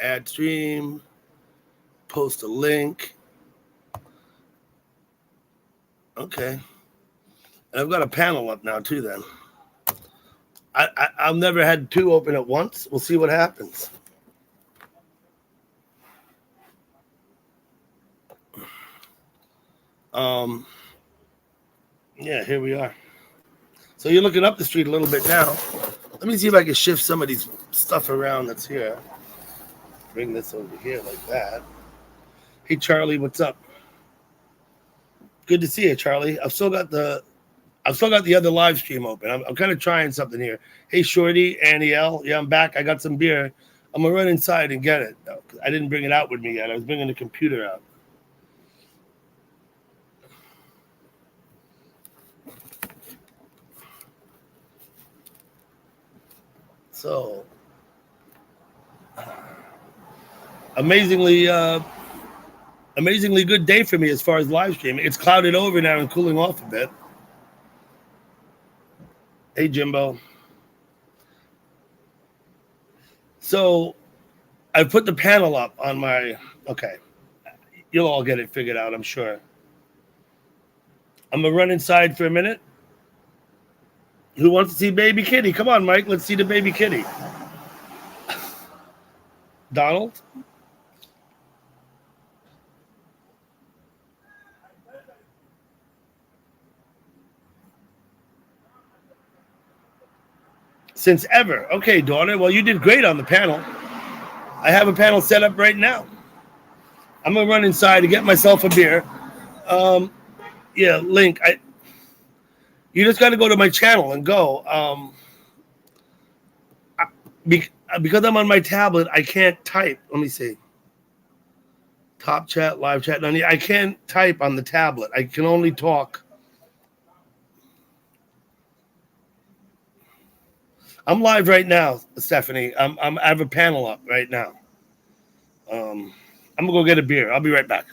Add stream. Post a link. Okay. And I've got a panel up now too then. I've never had two open at once. We'll see what happens. Yeah, here we are. So you're looking up the street a little bit now. Let me see if I can shift some of these stuff around that's here. Bring this over here like that. Hey, Charlie, what's up? Good to see you, Charlie. I've still got the other live stream open. I'm kind of trying something here. Hey, Shorty, Annie L. Yeah, I'm back. I got some beer. I'm going to run inside and get it. I didn't bring it out with me yet. I was bringing the computer out. So, amazingly good day for me as far as live streaming. It's clouded over now and cooling off a bit. Hey, Jimbo. So I put the panel up on my, okay. You'll all get it figured out, I'm sure. I'm going to run inside for a minute. Who wants to see baby kitty? Come on, Mike. Let's see the baby kitty. Donald? Since ever. Okay, daughter. Well, you did great on the panel. I have a panel set up right now. I'm going to run inside to get myself a beer. Yeah, Link. You just got to go to my channel and go. Because I'm on my tablet, I can't type. Let me see. Top chat, live chat. I can't type on the tablet. I can only talk. I'm live right now, Stephanie. I have a panel up right now. I'm gonna go get a beer. I'll be right back.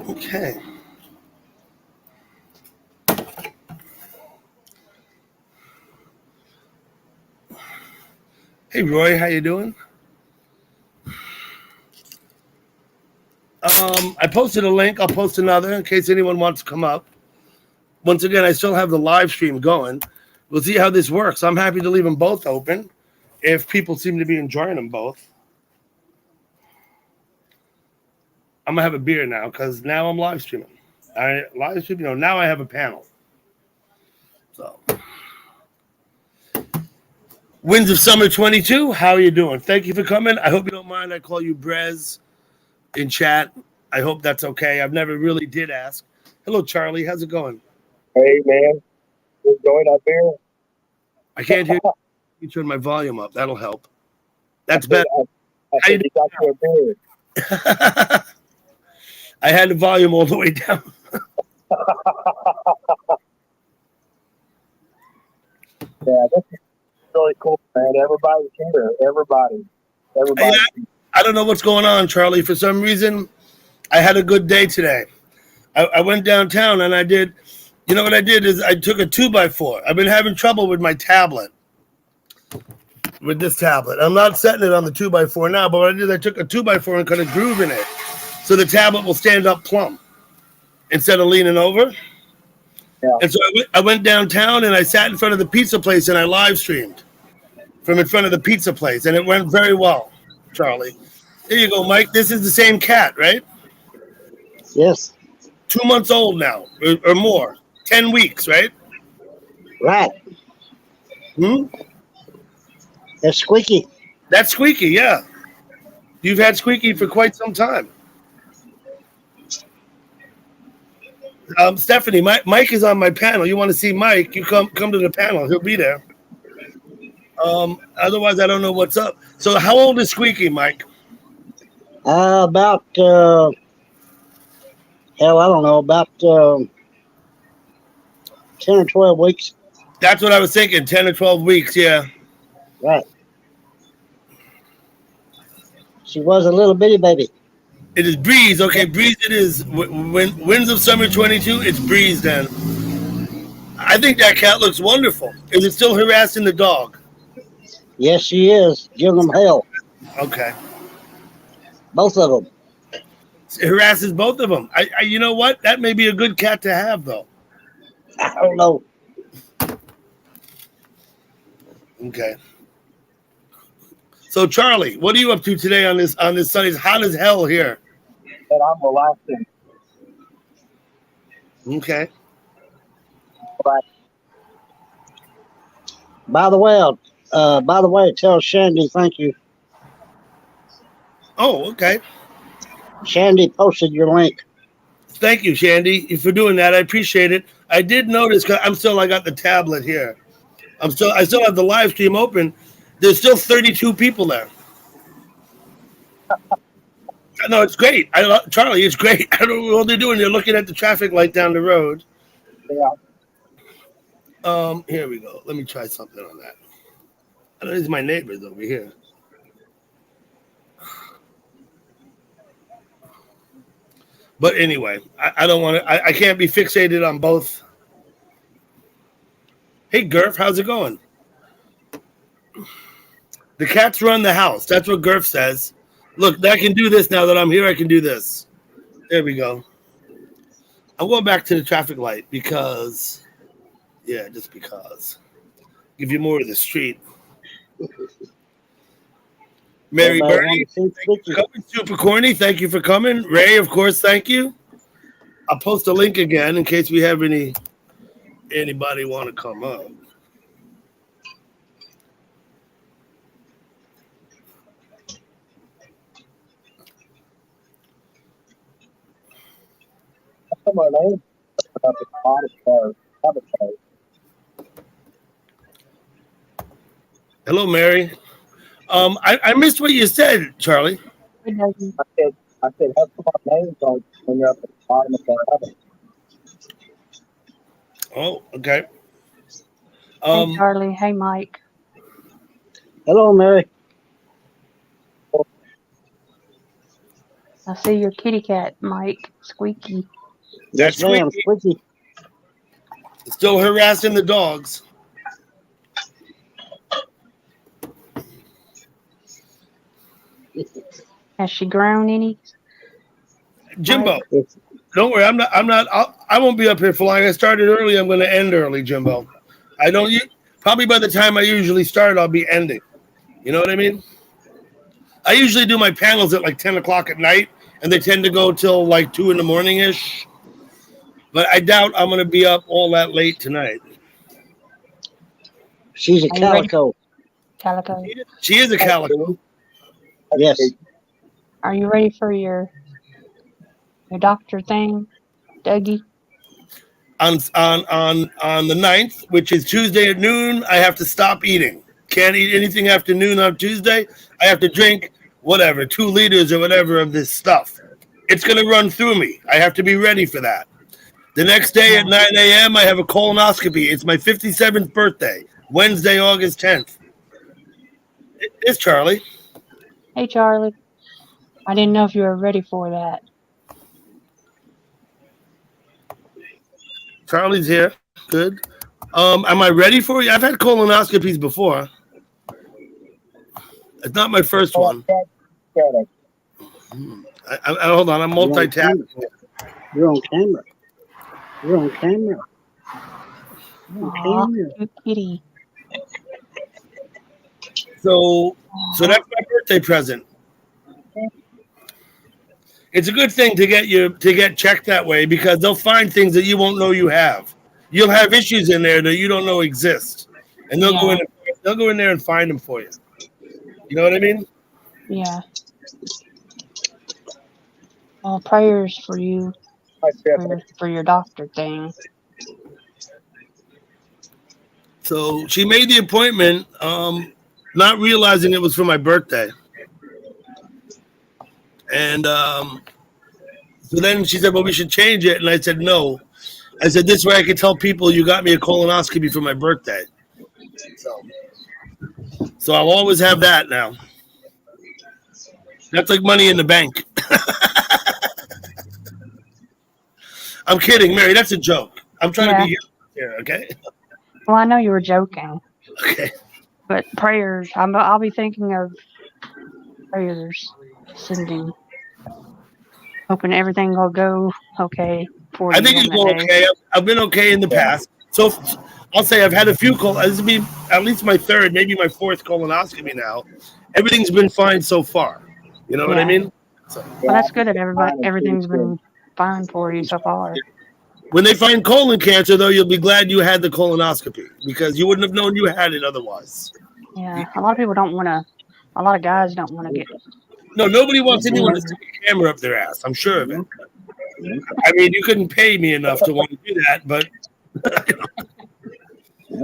Okay. Hey, Roy, how you doing? I posted a link. I'll post another in case anyone wants to come up. Once again, I still have the live stream going. We'll see how this works. I'm happy to leave them both open if people seem to be enjoying them both. I'm going to have a beer now because now I'm live streaming. Now I have a panel. So, Winds of Summer 22, how are you doing? Thank you for coming. I hope you don't mind I call you Brez in chat. I hope that's okay. I've never really did ask. Hello, Charlie. How's it going? Hey, man. What's going up there? I can't hear you. You turn my volume up. That'll help. That's better. I got you a beer. I had the volume all the way down. Yeah, this is really cool, man. Everybody's here. Everybody. I don't know what's going on, Charlie. For some reason, I had a good day today. I went downtown and I did, you know what I did is I took a 2x4. I've been having trouble with my tablet, with this tablet. I'm not setting it on the 2x4 now, but what I did, I took a 2x4 and cut a groove in it so the tablet will stand up plumb instead of leaning over. Yeah. And so I went downtown and I sat in front of the pizza place and I live streamed from in front of the pizza place, and it went very well, Charlie. There you go, Mike. This is the same cat, right? Yes. 2 months old now, or more. 10 weeks, right? Right. Hmm? That's squeaky. That's Squeaky, yeah. You've had Squeaky for quite some time. Stephanie, Mike is on my panel. You want to see Mike? You come to the panel. He'll be there. Otherwise, I don't know what's up. So, how old is Squeaky, Mike? About hell, I don't know, about 10 or 12 weeks. That's what I was thinking. 10 or 12 weeks. Yeah. Right. She was a little bitty baby. It is Breeze. Okay, Breeze. It is. When Winds of Summer 22. It's Breeze. Then. I think that cat looks wonderful. Is it still harassing the dog? Yes, she is. Giving them hell. Okay. Both of them. It harasses both of them. You know what? That may be a good cat to have, though. I don't know. Okay. So, Charlie, what are you up to today on this Sunday? It's hot as hell here. And I'm relaxing. Okay. By the way, tell Shandy thank you. Oh, okay. Shandy posted your link. Thank you, Shandy, for doing that. I appreciate it. I did notice, cause I got the tablet here. I still have the live stream open. There's still 32 people there. No, it's great. Charlie, it's great. I don't know what they're doing. They're looking at the traffic light down the road. Yeah. Here we go. Let me try something on that. I know these are my neighbors over here. But anyway, I don't want to. I can't be fixated on both. Hey, Gurf, how's it going? The cats run the house. That's what Gurf says. Look, I can do this now that I'm here. I can do this. There we go. I'm going back to the traffic light because, yeah, just because. Give you more of the street. Mary Bernie, thank you for coming. Super Corny, thank you for coming. Ray, of course, thank you. I'll post a link again in case we have anybody want to come up. Some of our names about the avatar. Hello, Mary. I missed what you said, Charlie. I said, have some of our names on when you're up at the bottom of the oven. Oh, okay. Hey, Charlie. Hey, Mike. Hello, Mary. I see your kitty cat, Mike. Squeaky. That's Ma'am, Squeaky. Squeaky. Still harassing the dogs. Has she grown any? Jimbo, don't worry. I won't be up here for long. I started early. I'm going to end early, Jimbo. Probably by the time I usually start, I'll be ending. You know what I mean? I usually do my panels at like 10 o'clock at night, and they tend to go till like 2 in the morning-ish. But I doubt I'm going to be up all that late tonight. She's a calico. Calico. She is a calico. Yes. Are you ready for your doctor thing, Dougie? On the 9th, which is Tuesday at noon, I have to stop eating. Can't eat anything after noon on Tuesday. I have to drink whatever, 2 liters or whatever of this stuff. It's going to run through me. I have to be ready for that. The next day at 9 a.m., I have a colonoscopy. It's my 57th birthday, Wednesday, August 10th. It's Charlie. Hey, Charlie. I didn't know if you were ready for that. Charlie's here. Good. Am I ready for you? I've had colonoscopies before. It's not my first one. Hold on. I'm multitasking. You're on camera. You're on camera. You're on camera. Cute kitty. So that's my birthday present. It's a good thing to get checked that way because they'll find things that you won't know you have. You'll have issues in there that you don't know exist, and they'll go in there and find them for you. You know what I mean? Yeah. Well, prayers for you for your doctor thing. So she made the appointment, not realizing it was for my birthday. And so then she said, well, we should change it. And I said, no. I said, this way I can tell people you got me a colonoscopy for my birthday. So I'll always have that now. That's like money in the bank. I'm kidding, Mary. That's a joke. I'm trying to be here, okay? Well, I know you were joking. Okay. But prayers, I'll be thinking of prayers, sending, hoping everything will go okay for you. I think it's going okay. I've been okay in the past. So I'll say I've had a few this will be at least my third, maybe my fourth colonoscopy now. Everything's been fine so far. You know what I mean? So, well, that's good that everything's been fine for you so far. When they find colon cancer, though, you'll be glad you had the colonoscopy because you wouldn't have known you had it otherwise. Yeah, a lot of people don't want to. A lot of guys don't want to get. No, nobody wants anyone to stick a camera up their ass. I'm sure of it. I mean, you couldn't pay me enough to want to do that, but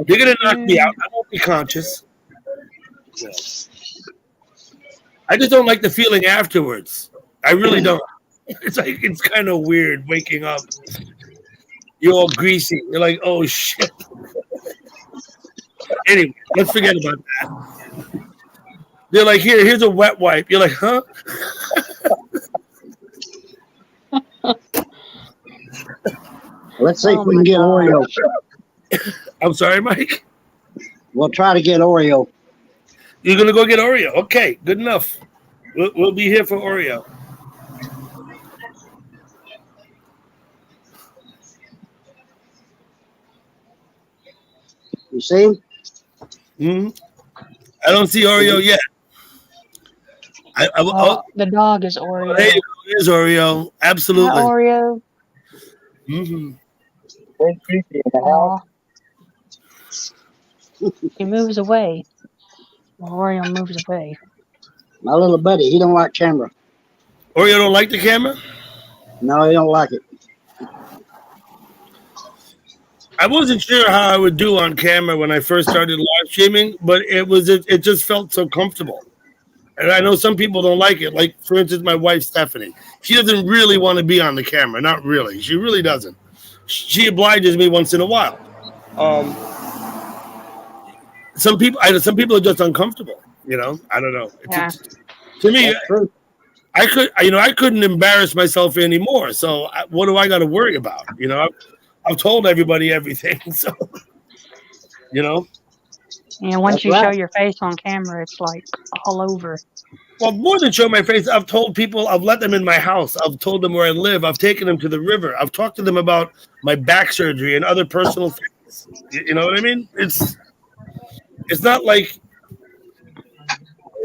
you're gonna knock me out. I won't be conscious. Yeah. I just don't like the feeling afterwards. I really don't. It's kind of weird waking up. You're all greasy. You're like, oh shit. Anyway, let's forget about that. They're like, here's a wet wipe. You're like, huh? Let's see if we can get Oreo. I'm sorry, Mike. We'll try to get Oreo. You're gonna go get Oreo. Okay, good enough. We'll be here for Oreo. You see him? Mm-hmm. I don't see Oreo yet. The dog is Oreo. Hey, there's Oreo. Absolutely. Hi, Oreo. Mm-hmm. He moves away. Oreo moves away. My little buddy, he don't like camera. Oreo don't like the camera? No, he don't like it. I wasn't sure how I would do on camera when I first started live streaming, but it just felt so comfortable. And I know some people don't like it. Like, for instance, my wife, Stephanie. She doesn't really want to be on the camera. Not really. She really doesn't. She obliges me once in a while. Some people are just uncomfortable. You know, I don't know. To me, I couldn't embarrass myself anymore. So what do I got to worry about? You know, I've told everybody everything. So, you know. And once you show your face on camera, it's like all over. Well, more than show my face, I've told people, I've let them in my house. I've told them where I live. I've taken them to the river. I've talked to them about my back surgery and other personal things. You know what I mean? It's not like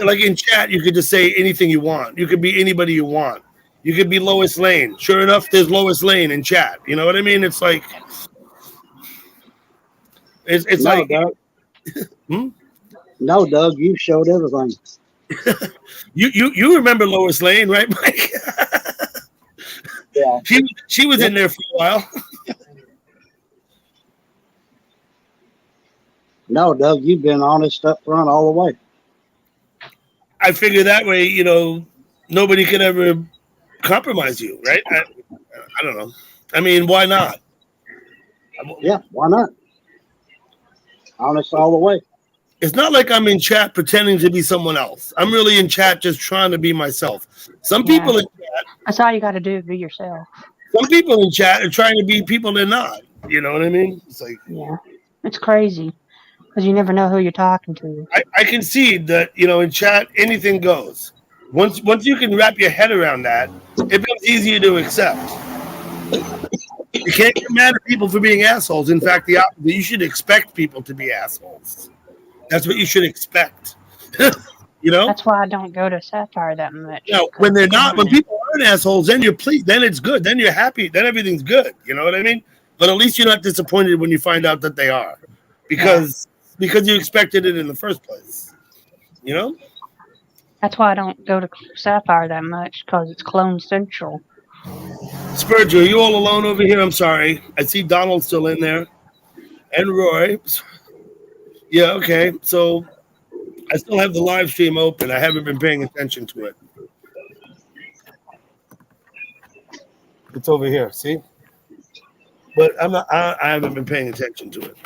in chat, you could just say anything you want. You could be anybody you want. You could be Lois Lane. Sure enough, there's Lois Lane in chat. You know what I mean? It's like, it's no, like, Doug. No, Doug, you showed everything. you remember Lois Lane, right, Mike? Yeah. She was in there for a while. No, Doug, you've been honest up front all the way. I figure that way, you know, nobody can ever compromise you, right? I don't know. I mean, why not? Yeah, why not? Honest all the way. It's not like I'm in chat pretending to be someone else. I'm really in chat just trying to be myself. Some people in chat. That's all you got to do, be yourself. Some people in chat are trying to be people they're not. You know what I mean? It's like, yeah, it's crazy because you never know who you're talking to. I concede that, you know, in chat anything goes. Once you can wrap your head around that, it becomes easier to accept. You can't get mad at people for being assholes. In fact, the opposite. You should expect people to be assholes. That's what you should expect. You know? That's why I don't go to satire that much. You know, when people aren't assholes, then you're pleased. Then it's good. Then you're happy. Then everything's good. You know what I mean? But at least you're not disappointed when you find out that they are. Because you expected it in the first place. You know? That's why I don't go to Sapphire that much because it's Clone Central. Spurgeon, are you all alone over here? I'm sorry. I see Donald still in there. And Roy. Yeah, okay. So I still have the live stream open. I haven't been paying attention to it. It's over here, see? But I haven't been paying attention to it.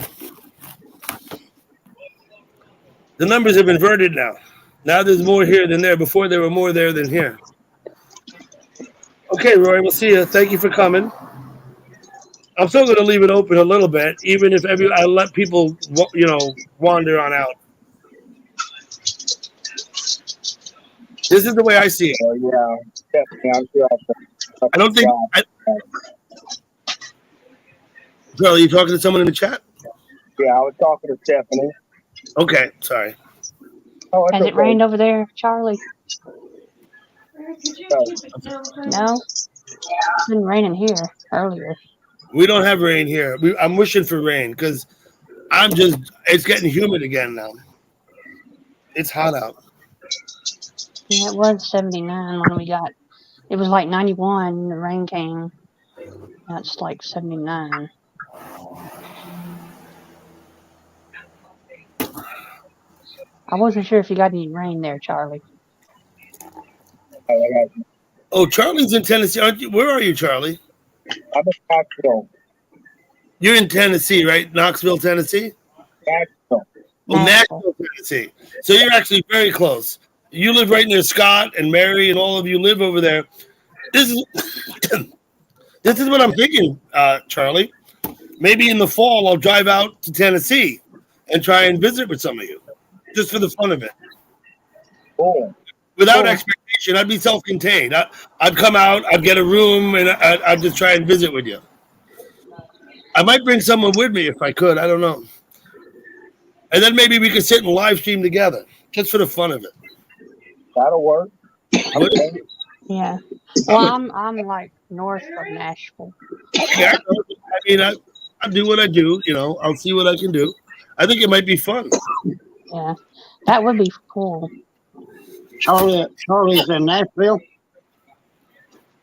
The numbers have inverted now. Now there's more here than there. Before there were more there than here. Okay, Roy, we'll see you. Thank you for coming. I'm still going to leave it open a little bit, even if I let people, wander on out. This is the way I see it. Oh, yeah. Definitely. I'm sure I don't think. Charlie, you talking to someone in the chat? Yeah, I was talking to Stephanie. Okay, sorry. Oh, Has it rained over there, Charlie? Oh. No? It's been raining here earlier. We don't have rain here. I'm wishing for rain because it's getting humid again now. It's hot out. Yeah, it was 79 when it was like 91, the rain came. Now it's like 79. I wasn't sure if you got any rain there, Charlie. Oh, Charlie's in Tennessee, aren't you? Where are you, Charlie? I'm in Knoxville. You're in Tennessee, right? Knoxville, Tennessee? Knoxville. Oh, Nashville, Tennessee. So you're actually very close. You live right near Scott and Mary, and all of you live over there. This is this is what I'm thinking, Charlie. Maybe in the fall I'll drive out to Tennessee and try and visit with some of you, just for the fun of it. Cool. Without expectation, I'd be self-contained. I'd come out, I'd get a room, and I'd just try and visit with you. I might bring someone with me if I could. I don't know. And then maybe we could sit and live stream together, just for the fun of it. That'll work. Yeah. Well, I'm like north of Nashville. Yeah, I mean, I do what I do. I'll see what I can do. I think it might be fun. Yeah, that would be cool. Charlie's in Nashville.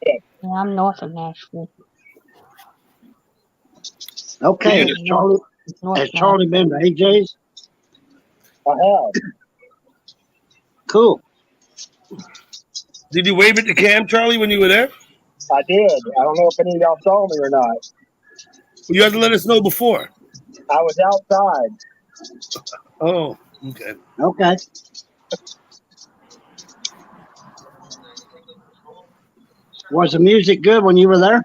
Yeah, I'm north of Nashville. Okay, has Charlie been to AJ's? I have. Cool. Did you wave at the cam, Charlie, when you were there? I did. I don't know if any of y'all saw me or not. You had to let us know before. I was outside. Oh, okay. Okay. Was the music good when you were there?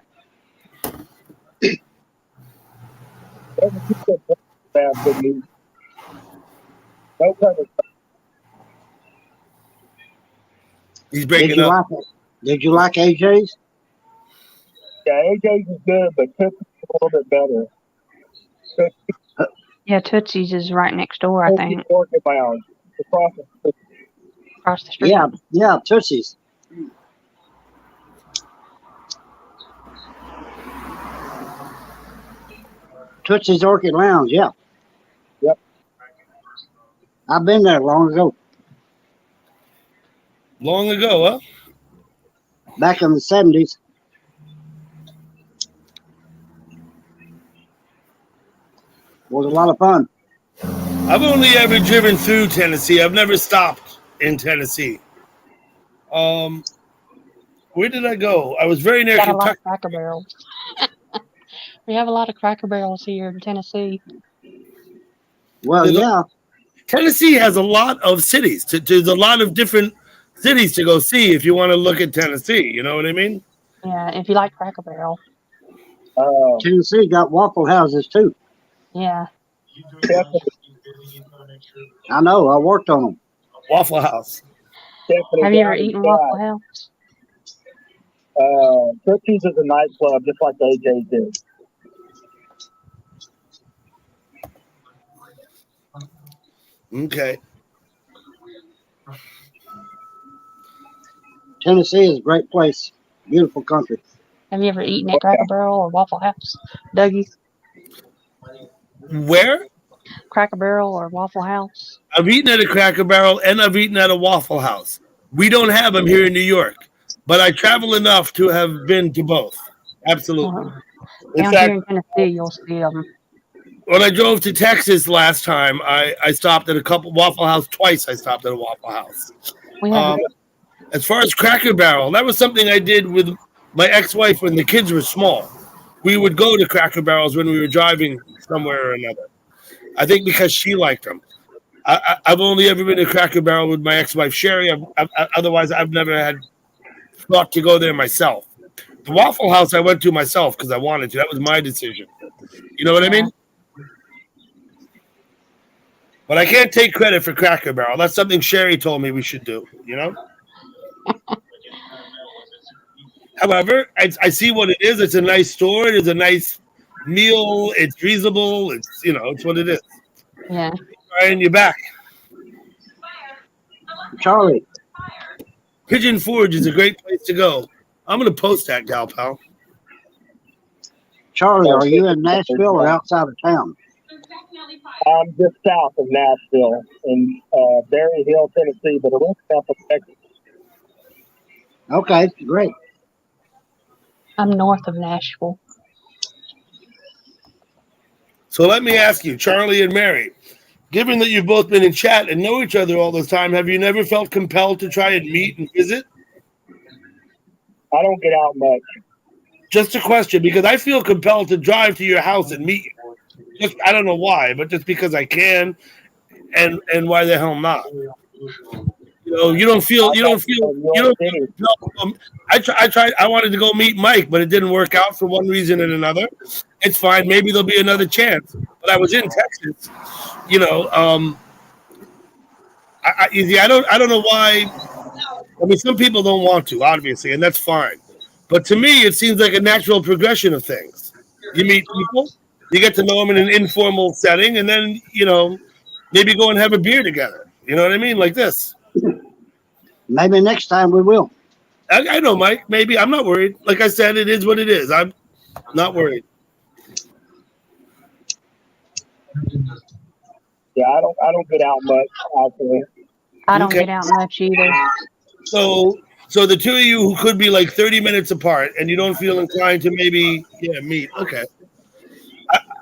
No cover. He's breaking up. Did you like AJ's? Yeah, AJ's is good, but Tootsie's a little bit better. Yeah, Tootsie's is right next door, I think. Orchid Lounge. Across the street. Yeah, Tootsie's. Tootsie's Orchid Lounge, yeah. Yep. I've been there long ago. Long ago, huh? Back in the 70s. Was a lot of fun. I've only ever driven through Tennessee. I've never stopped in Tennessee. Where did I go? I was very near Got a lot Kentucky. of Cracker Barrels. We have a lot of Cracker Barrels here in Tennessee. Well, yeah. Tennessee has a lot of cities. There's a lot of different cities to go see if you want to look at Tennessee. You know what I mean? Yeah, if you like Cracker Barrel. Tennessee got Waffle Houses too. Yeah. I know. I worked on them. Waffle House. Have you ever eaten Waffle House? Tootsie's is a nightclub, just like AJ did. Okay. Tennessee is a great place. Beautiful country. Have you ever eaten at Cracker Barrel or Waffle House, Dougie? Where? Cracker Barrel or Waffle House? I've eaten at a Cracker Barrel and I've eaten at a Waffle House. We don't have them here in New York, but I travel enough to have been to both. Absolutely. In Down here fact, in Tennessee, you'll see them. when I drove to Texas last time, I stopped at a couple Waffle House twice. I stopped at a Waffle House. We have As far as Cracker Barrel, that was something I did with my ex-wife when the kids were small. We would go to Cracker Barrels when we were driving somewhere or another. I think because she liked them. I've only ever been to Cracker Barrel with my ex-wife Sherry. Otherwise, I've never had thought to go there myself. The Waffle House I went to myself because I wanted to. That was my decision. You know what I mean? But I can't take credit for Cracker Barrel. That's something Sherry told me we should do. You know. However, I see what it is. It's a nice store. It's a nice meal. It's reasonable. It's what it is. Yeah. Ryan, you're back. Charlie, Pigeon Forge is a great place to go. I'm going to post that, gal pal. Charlie, are you in Nashville or outside of town? I'm just south of Nashville in Berry Hill, Tennessee, but a little south of Texas. Okay, great. I'm north of Nashville. So let me ask you, Charlie and Mary, given that you've both been in chat and know each other all this time, have you never felt compelled to try and meet and visit? I don't get out much. Just a question, because I feel compelled to drive to your house and meet you. I don't know why, but just because I can, and why the hell not? You don't feel. I tried. I wanted to go meet Mike, but it didn't work out for one reason and another. It's fine. Maybe there'll be another chance. But I was in Texas. I don't know why. I mean, some people don't want to, obviously, and that's fine. But to me, it seems like a natural progression of things. You meet people, you get to know them in an informal setting, and then maybe go and have a beer together. You know what I mean? Like this. Maybe next time we will. I know, Mike. Maybe I'm not worried. Like I said, it is what it is. I'm not worried. Yeah, I don't get out much out there. I don't get out much either. So the two of you who could be like 30 minutes apart, and you don't feel inclined to maybe meet. Okay.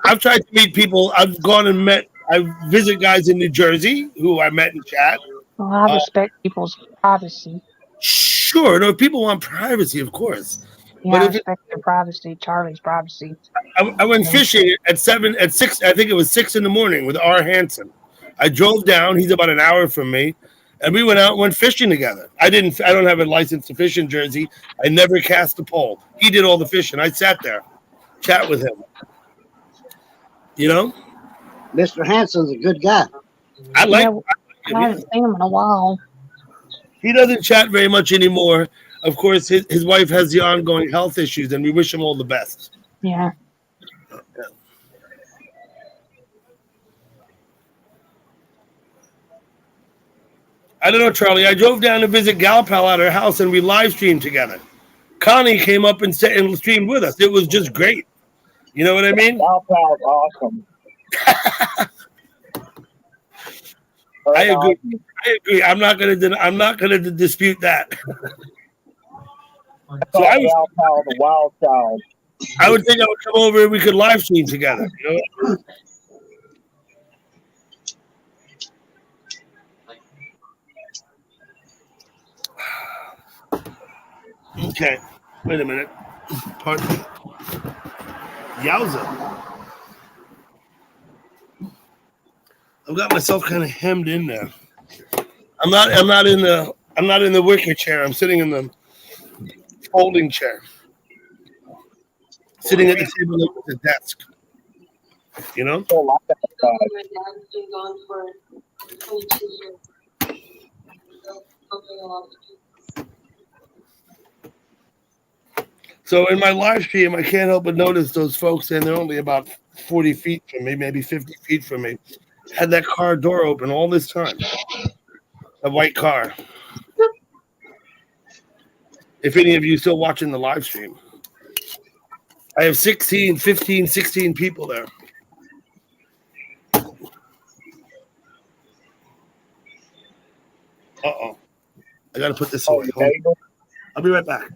I've tried to meet people. I've gone and met. I visit guys in New Jersey who I met in chat. Well, I respect people's privacy. Sure, no, people want privacy, of course. Yeah, but I respect their privacy, Charlie's privacy. I went fishing at 6. I think it was 6 in the morning with R. Hansen. I drove down. He's about an hour from me, and we went out and went fishing together. I don't have a license to fish in Jersey. I never cast a pole. He did all the fishing. I sat there, chat with him. Mr. Hansen's a good guy. I haven't seen him in a while. He doesn't chat very much anymore. Of course, his wife has the ongoing health issues, and we wish him all the best. Yeah. I don't know, Charlie. I drove down to visit Gal Pal at her house, and we live streamed together. Connie came up and streamed with us. It was just great. You know what I mean? Gal Pal's awesome. I agree. I'm not gonna dispute that. So Gal Pal, the wild child. I would think I would come over and we could live stream together. Okay. Wait a minute. Pardon me. Yowza. I've got myself kind of hemmed in there. I'm not in the wicker chair. I'm sitting in the folding chair. Sitting at the table at the desk. So in my live stream, I can't help but notice those folks, and they're only about 40 feet from me, maybe 50 feet from me, had that car door open all this time. A white car. If any of you still watching the live stream. I have 16 people there. Uh-oh. I gotta put this Oh, away. your Hold on. neighbor? I'll be right back.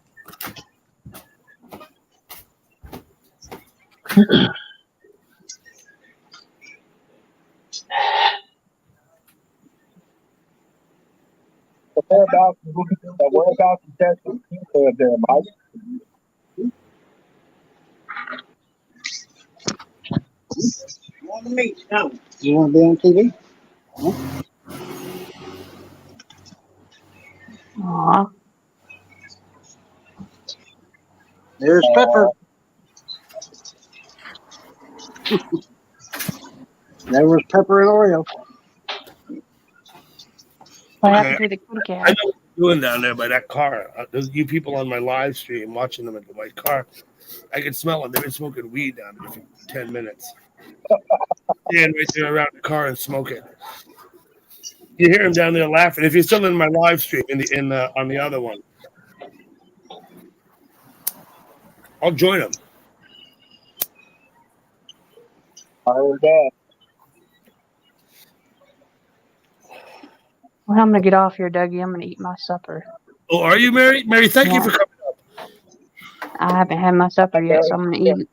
So whereabouts in Texas do you live there, Mike? You want to be on TV? Aw. There's Pepper. There was Pepper and Oreo. What Okay. happened to the kitty I cat? know what you're doing down there by that car. There's you people on my live stream watching them at the white car. I can smell them. They've been smoking weed down there for 10 minutes. Stand right there around the car and smoke it. You hear them down there laughing. If you're still in my live stream on the other one, I'll join them. I heard that. Well, I'm gonna get off here, Dougie. I'm gonna eat my supper. Oh, are you, Mary? Mary, thank you for coming up. I haven't had my supper yet, so I'm gonna eat.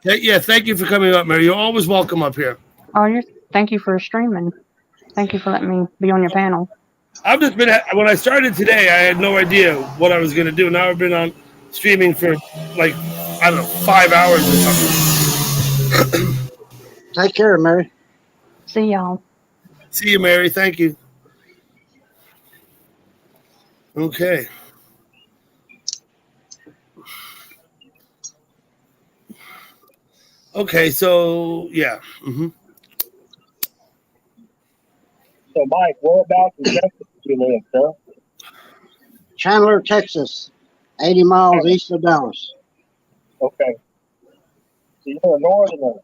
Yeah, thank you for coming up, Mary. You're always welcome up here. Oh, thank you for streaming. Thank you for letting me be on your panel. I've just been when I started today. I had no idea what I was going to do. Now I've been on streaming for like 5 hours or something. Take care, Mary. See y'all. See you, Mary. Thank you. Okay. Okay, so yeah. Mm-hmm. So, Mike, whereabouts in Texas do you live, sir? Chandler, Texas, 80 miles east of Dallas. Okay. So you're a northerner.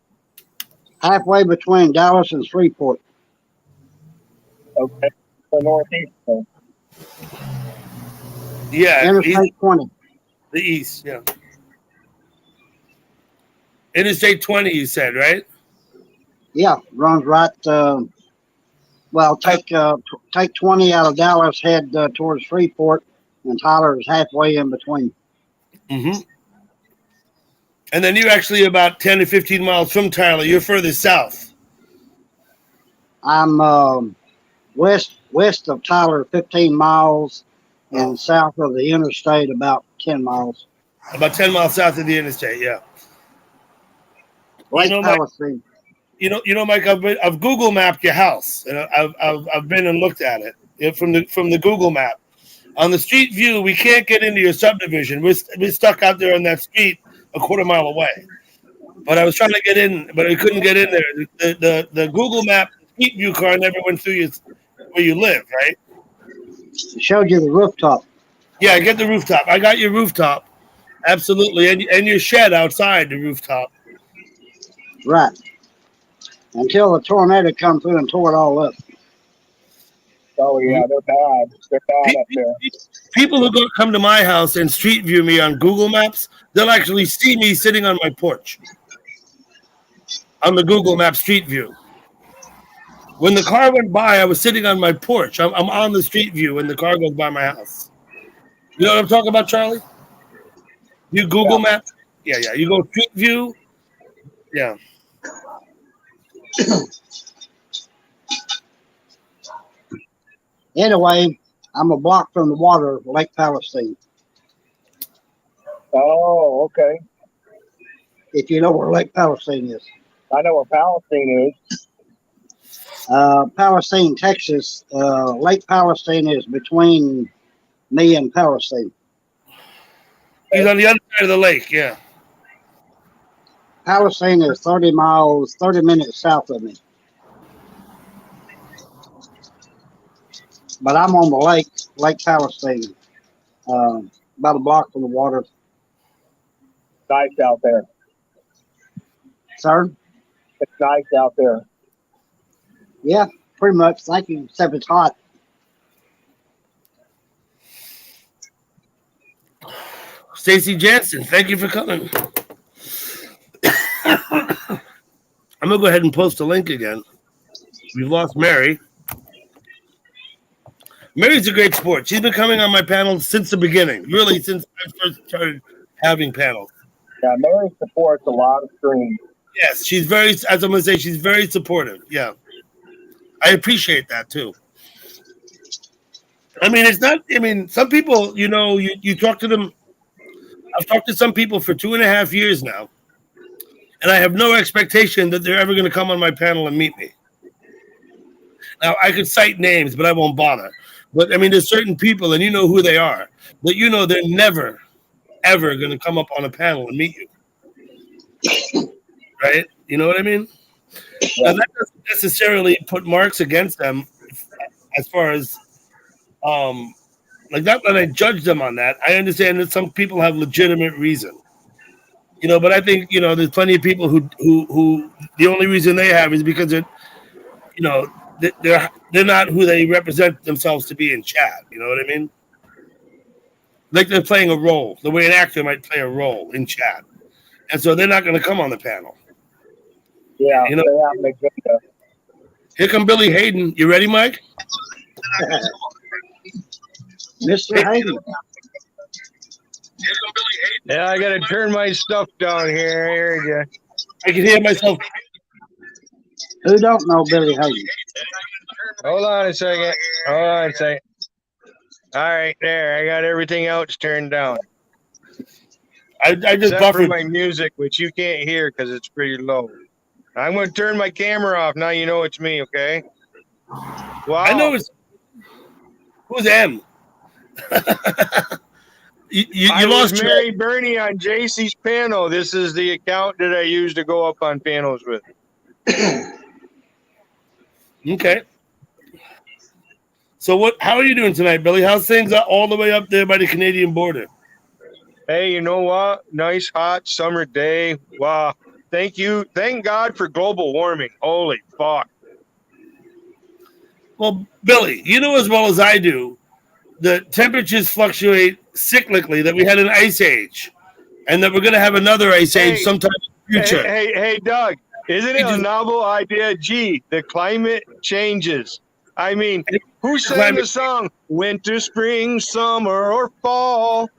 Halfway between Dallas and Shreveport. Okay. So northeastern. Yeah, Interstate 20. the east. Yeah. Interstate 20, you said, right? Yeah, runs right. Take 20 out of Dallas, head towards Shreveport, and Tyler is halfway in between. Mm-hmm. And then you're actually about 10 to 15 miles from Tyler. You're further south. I'm west of Tyler, 15 miles, and south of the interstate about 10 miles. About 10 miles south of the interstate, yeah. Lake Mike, Palestine. Mike, I've Google mapped your house, and I've been and looked at it from the Google map. On the street view, we can't get into your subdivision. We're stuck out there on that street a quarter mile away. But I was trying to get in, but I couldn't get in there. The Google map street view car never went through where you live, right? It showed you the rooftop. Yeah, I get the rooftop. I got your rooftop, absolutely, and your shed outside the rooftop. Right. Until the tornado come through and tore it all up. Oh, yeah, they're bad. They're bad up there. People who come to my house and street view me on Google Maps, they'll actually see me sitting on my porch on the Google Map street view. When the car went by, I was sitting on my porch. I'm on the street view when the car goes by my house. You know what I'm talking about, Charlie? You Google Map? Yeah. You go street view. Yeah. Anyway, I'm a block from the water of Lake Palestine. Oh, okay. If you know where Lake Palestine is. I know where Palestine is. Palestine, Texas. Lake Palestine is between me and Palestine. He's on the other side of the lake, yeah. Palestine is 30 minutes south of me. But I'm on the Lake Palestine, about a block from the water. Nice out there. Sir? It's nice out there. Yeah, pretty much. Thank you, except it's hot. Stacy Jansen, thank you for coming. I'm going to go ahead and post a link again. We've lost Mary. Mary's a great sport. She's been coming on my panel since the beginning, really, since I first started having panels. Yeah, Mary supports a lot of streams. Yes, she's very, as I'm going to say, she's very supportive. Yeah. I appreciate that too. I mean, it's not, I mean, some people, you talk to them. I've talked to some people for 2.5 years now, and I have no expectation that they're ever going to come on my panel and meet me. Now, I could cite names, but I won't bother. But I mean, there's certain people, and you know who they are, but they're never, ever going to come up on a panel and meet you. Right? You know what I mean? Now, that doesn't necessarily put marks against them as far as, like that when I judge them on that. I understand that some people have legitimate reason. But I think, there's plenty of people who the only reason they have is because they're not who they represent themselves to be in chat. You know what I mean? Like they're playing a role, the way an actor might play a role in chat. And so they're not going to come on the panel. Yeah, they have an agenda. Here come Billy Hayden. You ready, Mike? Mr. Hayden. Yeah, I got to turn my stuff down here. Here you go. I can hear myself. Who don't know Billy Hayden? Hold on a second. All right, there. I got everything else turned down. I just Except for buffered my music, which you can't hear because it's pretty low. I'm going to turn my camera off. Now you know it's me, okay? Wow. I know it's who's M. you I lost was Mary Bernie on JC's panel. This is the account that I use to go up on panels with. Okay. So how are you doing tonight, Billy? How's things all the way up there by the Canadian border? Hey, you know what? Nice hot summer day. Wow. Thank you. Thank God for global warming. Holy fuck. Well, Billy, you know as well as I do, the temperatures fluctuate cyclically, that we had an ice age, and that we're going to have another ice age sometime in the future. Hey, Doug, isn't it a novel idea? Gee, the climate changes. I mean, who sang the song, winter, spring, summer, or fall?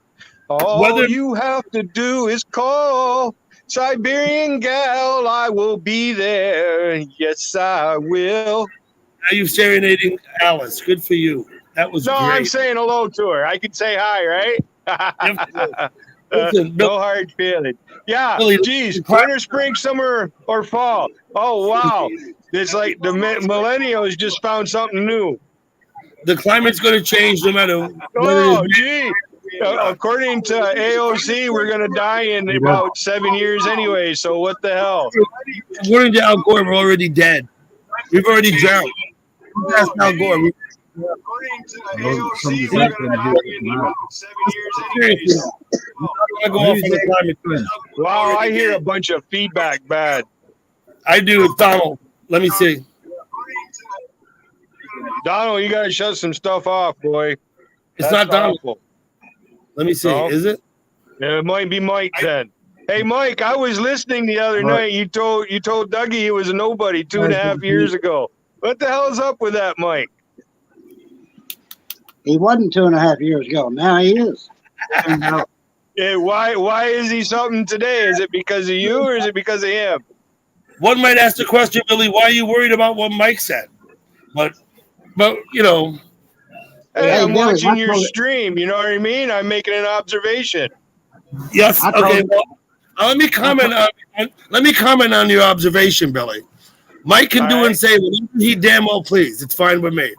All you have to do is call. Siberian gal, I will be there. Yes, I will. Now you're serenading Alice. Good for you. That was great. I'm saying hello to her. I can say hi, right? Listen, no hard feeling. Yeah, Billy, geez, winter, spring, summer, or fall. Oh, wow. It's like the millennials just found something new. The climate's going to change no matter Oh, gee. According to AOC, we're going to die in about 7 years anyway, so what the hell? According to Al Gore, we're already dead. We've already drowned. That's Al Gore. According to AOC, we're going to die in about 7 years anyway. Wow, I hear a bunch of feedback bad. I do. It's Donald. Let me see. Donald, you got to shut some stuff off, boy. It's not Donald. Let me see. No. Is it? Yeah, it might be Mike then. Hey, Mike, I was listening the other night. You told Dougie he was a nobody 2.5 years ago. What the hell's up with that, Mike? He wasn't 2.5 years ago. Now he is. Yeah, why is he something today? Is it because of you or is it because of him? One might ask the question, Billy, why are you worried about what Mike said? But Hey, I'm watching your stream. You know what I mean? I'm making an observation. Yes. Okay. Well, let me comment on your observation, Billy. Mike can do and say whatever he damn well please. It's fine with me.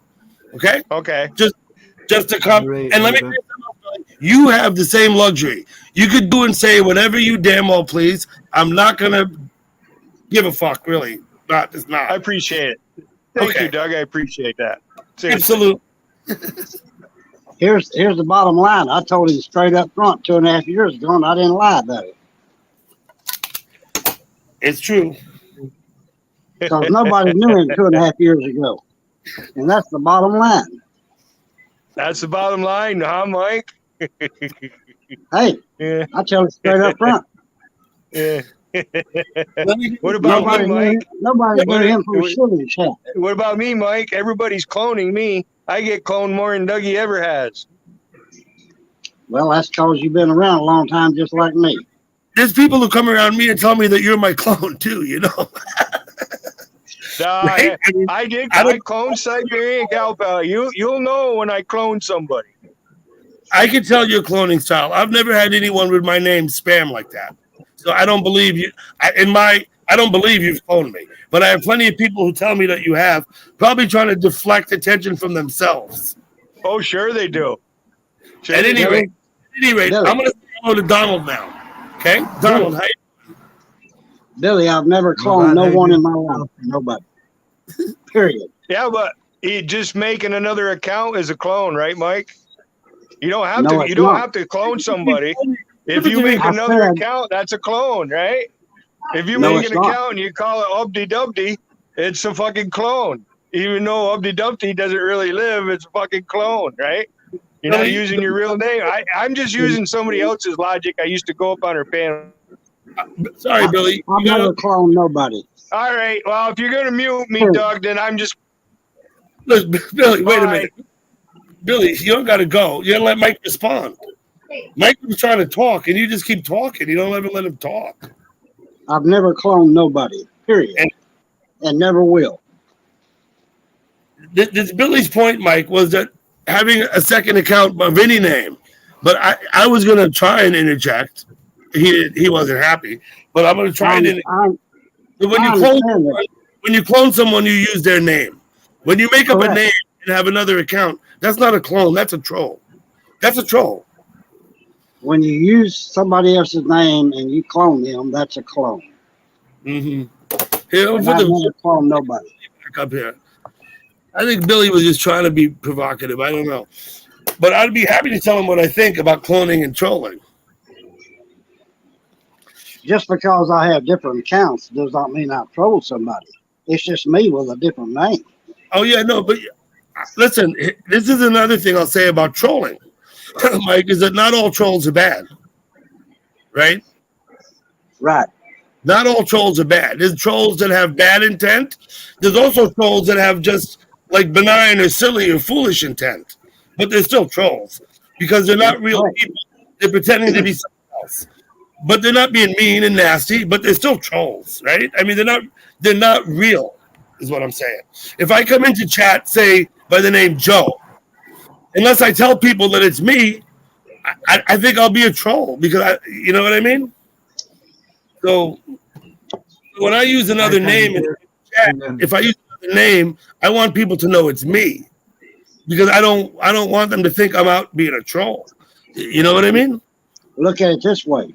Okay. Okay. Just to come and let me. You have the same luxury. You could do and say whatever you damn well please. I'm not gonna give a fuck, really. It's not. I appreciate it. Thank you, Doug. I appreciate that. Seriously. Absolutely. Here's the bottom line. I told him straight up front 2.5 years ago, and I didn't lie about it. It's true. Because nobody knew him 2.5 years ago. And that's the bottom line. That's the bottom line, huh, Mike? Hey, yeah. I tell him straight up front. Yeah. What about nobody me, Mike? Nobody knew him from shooting chat. What about me, Mike? Everybody's cloning me. I get cloned more than Dougie ever has. Well, that's because you've been around a long time, just like me. There's people who come around me and tell me that you're my clone too, you know. Right? I don't- cloned Siberian Cowbell. You'll know when I clone somebody. I can tell your cloning style. I've never had anyone with my name spam like that. So I don't believe you. I don't believe you've cloned me. But I have plenty of people who tell me that you have, probably trying to deflect attention from themselves. Oh, sure they do. Sure At they any do. rate, Billy. I'm going to say hello to Donald now. Okay? Donald, how you Billy, I've never cloned no one in my life. Nobody. Period. Yeah, but just making another account is a clone, right, Mike? You don't have No, to. it's You don't not. have to clone somebody. If you make I another said- account, that's a clone, right? If you No, make it's an not. account and you call it Ubdi Dubdi, it's a fucking clone. Even though Ubdi Dubdi doesn't really live, it's a fucking clone, right? You're not Billy, using your real name. I'm just using somebody else's logic. I used to go up on her panel. Sorry, Billy. I've never cloned nobody. All right. Well, if you're gonna mute me, Doug, then I'm just. Look, Billy, wait a Bye. minute. Billy, you don't got to go. You got to let Mike respond. Mike was trying to talk, and you just keep talking. You don't ever let him talk. I've never cloned nobody. Period. And never will. This Billy's point, Mike, was that having a second account of any name. But I was going to try and interject. He wasn't happy. But I'm going to try and interject. When you clone someone, you use their name. When you make up a name and have another account, that's not a clone. That's a troll. That's a troll. When you use somebody else's name and you clone them, that's a clone. Mm-hmm. Here, And I've never cloned nobody. back up here. I think Billy was just trying to be provocative. I don't know. But I'd be happy to tell him what I think about cloning and trolling. Just because I have different accounts does not mean I've trolled somebody. It's just me with a different name. Oh, yeah, no, but listen, this is another thing I'll say about trolling, Mike, is that not all trolls are bad, right? Right. Not all trolls are bad. There's trolls that have bad intent. There's also trolls that have just like benign or silly or foolish intent, but they're still trolls because they're not real people. They're pretending to be something else, but they're not being mean and nasty, but they're still trolls, right? I mean, they're not real, is what I'm saying. If I come into chat, say by the name Joe, unless I tell people that it's me, I think I'll be a troll because you know what I mean? So when I use another name in chat, if I use another name, I want people to know it's me because I don't want them to think I'm out being a troll. You know what I mean? Look at it this way.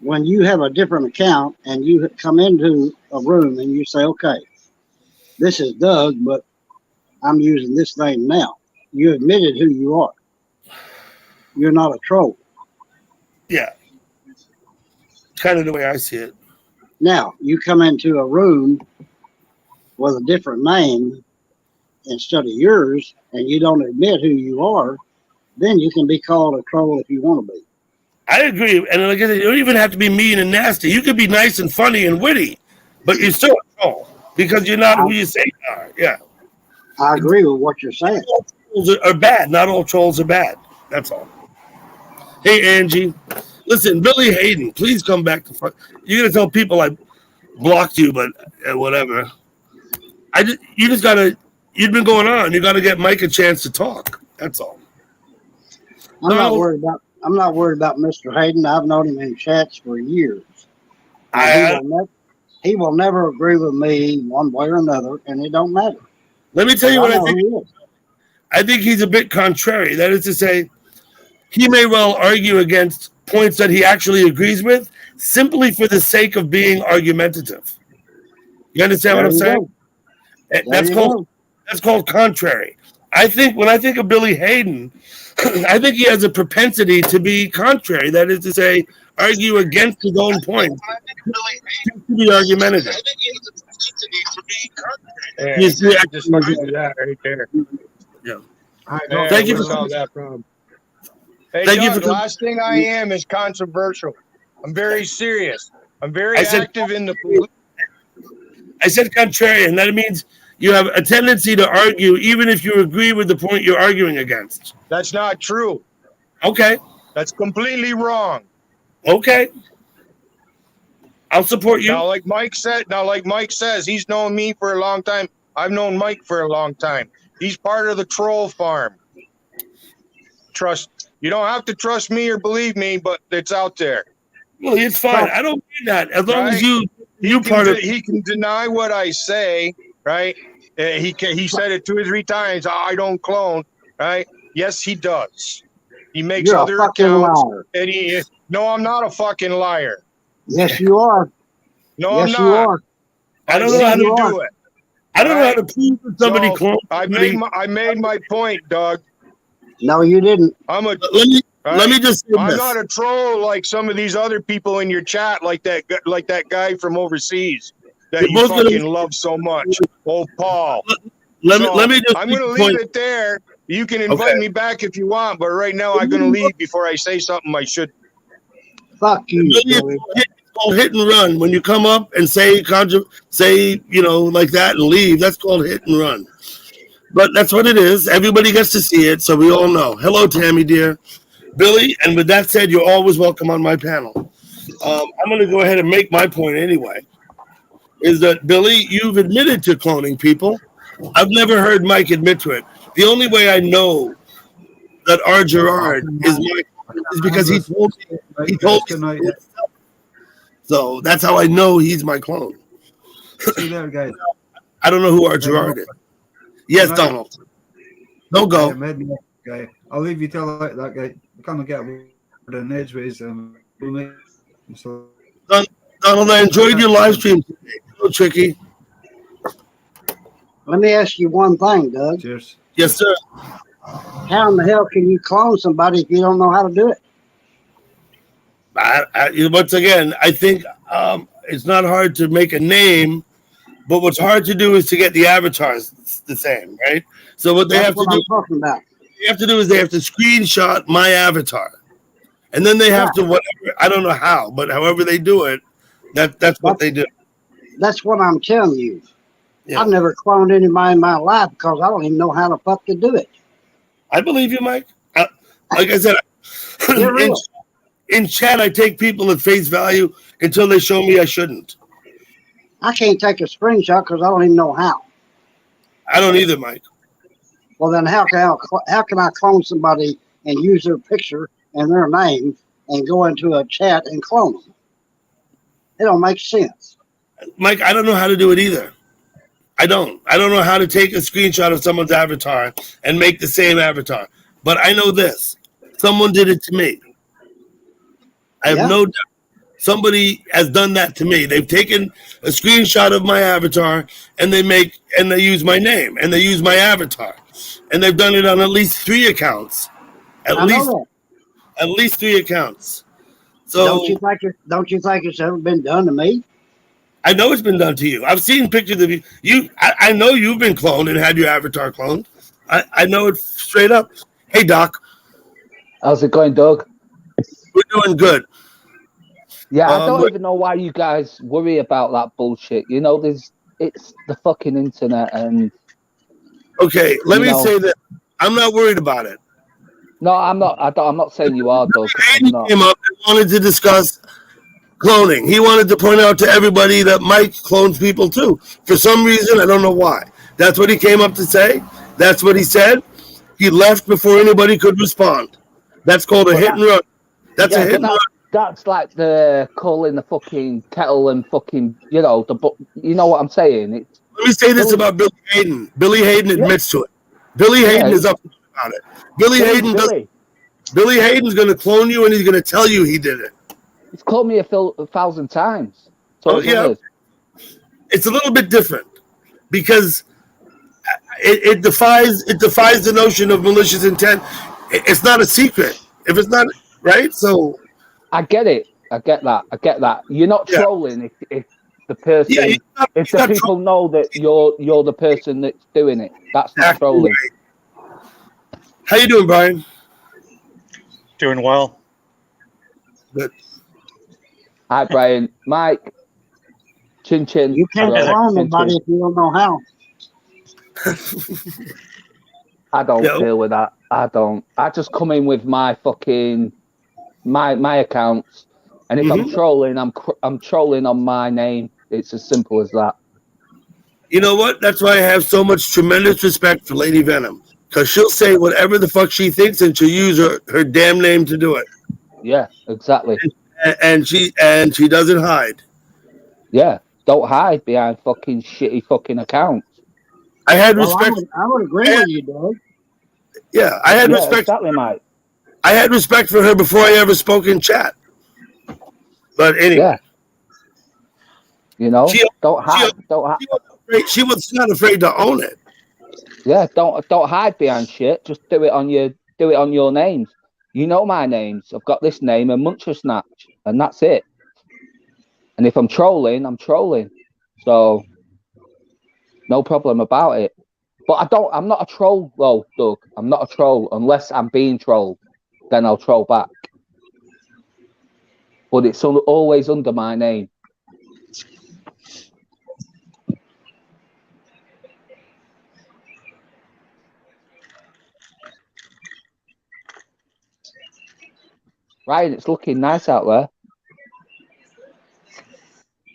When you have a different account and you come into a room and you say, okay, this is Doug, but I'm using this name now. You admitted who you are. You're not a troll. Yeah. Kind of the way I see it. Now, you come into a room with a different name instead of yours, and you don't admit who you are, then you can be called a troll if you want to be. I agree. And like I said, you don't even have to be mean and nasty. You could be nice and funny and witty, but you're still a troll because you're not who you say you are. Yeah. I agree with what you're saying. All trolls are bad. Not all trolls are bad. That's all. Hey, Angie. Listen, Billy Hayden, please come back to front. You're going to tell people I blocked you, but whatever. You've been going on. You got to get Mike a chance to talk. That's all. I'm not worried about Mr. Hayden. I've known him in chats for years. He will never agree with me one way or another, and it don't matter. Let me tell you what I think. He is. I think he's a bit contrary. That is to say, he may well argue against points that he actually agrees with simply for the sake of being argumentative. You understand what I'm saying? That's called contrary. I think when I think of Billy Hayden, I think he has a propensity to be contrary. That is to say, argue against his own points. To be argumentative. Yeah, Just do that right there. Yeah. Thank you for solve that problem. Hey, Thank you Doug, for last thing I am is controversial. I'm very serious. I'm very I said- active in the police. I said contrarian. That means you have a tendency to argue even if you agree with the point you're arguing against. That's not true. Okay. That's completely wrong. Okay. I'll support you. Now, like Mike says, he's known me for a long time. I've known Mike for a long time. He's part of the troll farm. You don't have to trust me or believe me, but it's out there. Well, it's fine. I don't mean that. As long as you he can deny what I say, right? He said it 2 or 3 times. I don't clone, right? Yes, he does. He makes You're other a fucking accounts, liar. and no, I'm not a fucking liar. Yes, you are. No, Yes, I'm you not. are. I don't know how to do it. I don't know how to prove that somebody cloned I made my point, Doug. No, you didn't. Let me just say I'm this. not a troll like some of these other people in your chat, like that guy from overseas that You're you both fucking gonna- love so much. Oh, Paul. Let me just I'm make going to a point. leave it there. You can invite me back if you want, but right now I'm going to leave before I say something I should. Fuck you, Billy. It's called hit and run. When you come up and say like that and leave, that's called hit and run. But that's what it is. Everybody gets to see it, so we all know. Hello, Tammy, dear. Billy, and with that said, you're always welcome on my panel. I'm going to go ahead and make my point anyway. Is that, Billy, you've admitted to cloning people. I've never heard Mike admit to it. The only way I know that R. Gerard is because he told me. So that's how I know he's my clone. See there, guys. I don't know who R. Gerard is. Yes, Donald. Don't go. Guy. I'll leave you till that guy. I can't get an edgeways. So. Donald, I enjoyed your live stream today. Hello, Tricky. Let me ask you one thing, Doug. Cheers. Yes, sir. How in the hell can you clone somebody if you don't know how to do it? Once again, I think it's not hard to make a name, but what's hard to do is to get the avatars the same, right? So what they That's have what to I'm do, talking about. they have to do is they have to screenshot my avatar, and then they have to whatever. I don't know how, but however they do it, that's what they do. That's what I'm telling you. Yeah. I've never cloned anybody in my life because I don't even know how the fuck to do it. I believe you, Mike. Like I said, in chat, I take people at face value until they show me I shouldn't. I can't take a screenshot because I don't even know how. I don't either, Mike. Well, then how can I clone somebody and use their picture and their name and go into a chat and clone them? It don't make sense. Mike, I don't know how to do it either. I don't know how to take a screenshot of someone's avatar and make the same avatar. But I know this. Someone did it to me. I have no doubt. Somebody has done that to me. They've taken a screenshot of my avatar and they use my name and they use my avatar. And they've done it on at least 3 accounts. At least 3 accounts. So don't you think it's ever been done to me? I know it's been done to you. I've seen pictures of you. I know you've been cloned and had your avatar cloned. I know it straight up. Hey, Doc. How's it going, Doug? We're doing good. Yeah, I don't even know why you guys worry about that bullshit. You know, it's the fucking internet, and okay. Let me say that I'm not worried about it. No, I'm not. I'm not saying you are, Doug. He came up and wanted to discuss cloning. He wanted to point out to everybody that Mike clones people too. For some reason, I don't know why. That's what he came up to say. That's what he said. He left before anybody could respond. That's called a hit and run. That's a hit and run. That's like the calling the fucking kettle and fucking, you know what I'm saying. Let me say this about Billy Hayden. Billy Hayden admits to it. Billy Hayden is up about it. Billy Hayden's going to clone you and he's going to tell you he did it. He's called me 1,000 times. So it's a little bit different because it defies the notion of malicious intent. It's not a secret if it's not right. So I get it. I get that. You're not trolling if the person if the people know that you're the person that's doing it. That's not trolling. Right. How you doing, Brian? Doing well. Good. Hi, Brian. Mike. Chin chin. You can't clone nobody if you don't know how. I don't Yeah. deal with that. I don't. I just come in with my fucking my accounts, and if I'm trolling, I'm trolling on my name. It's as simple as that. You know what? That's why I have so much tremendous respect for Lady Venom, because she'll say whatever the fuck she thinks, and she'll use her damn name to do it. Yeah, exactly. And she doesn't hide. Yeah, don't hide behind fucking shitty fucking accounts. I had Well, respect. I would agree with you, Doug. Yeah, I had respect. Exactly, Mike. I had respect for her before I ever spoke in chat. But anyway, Yeah. You know, don't hide. She was not afraid to own it. Yeah, don't hide behind shit. Just do it on your names. You know my names. I've got this name and Muncher Snatch, and that's it. And if I'm trolling, I'm trolling. So no problem about it. But I'm not a troll though, Doug. I'm not a troll unless I'm being trolled. Then I'll troll back. But it's always under my name. Ryan, it's looking nice out there.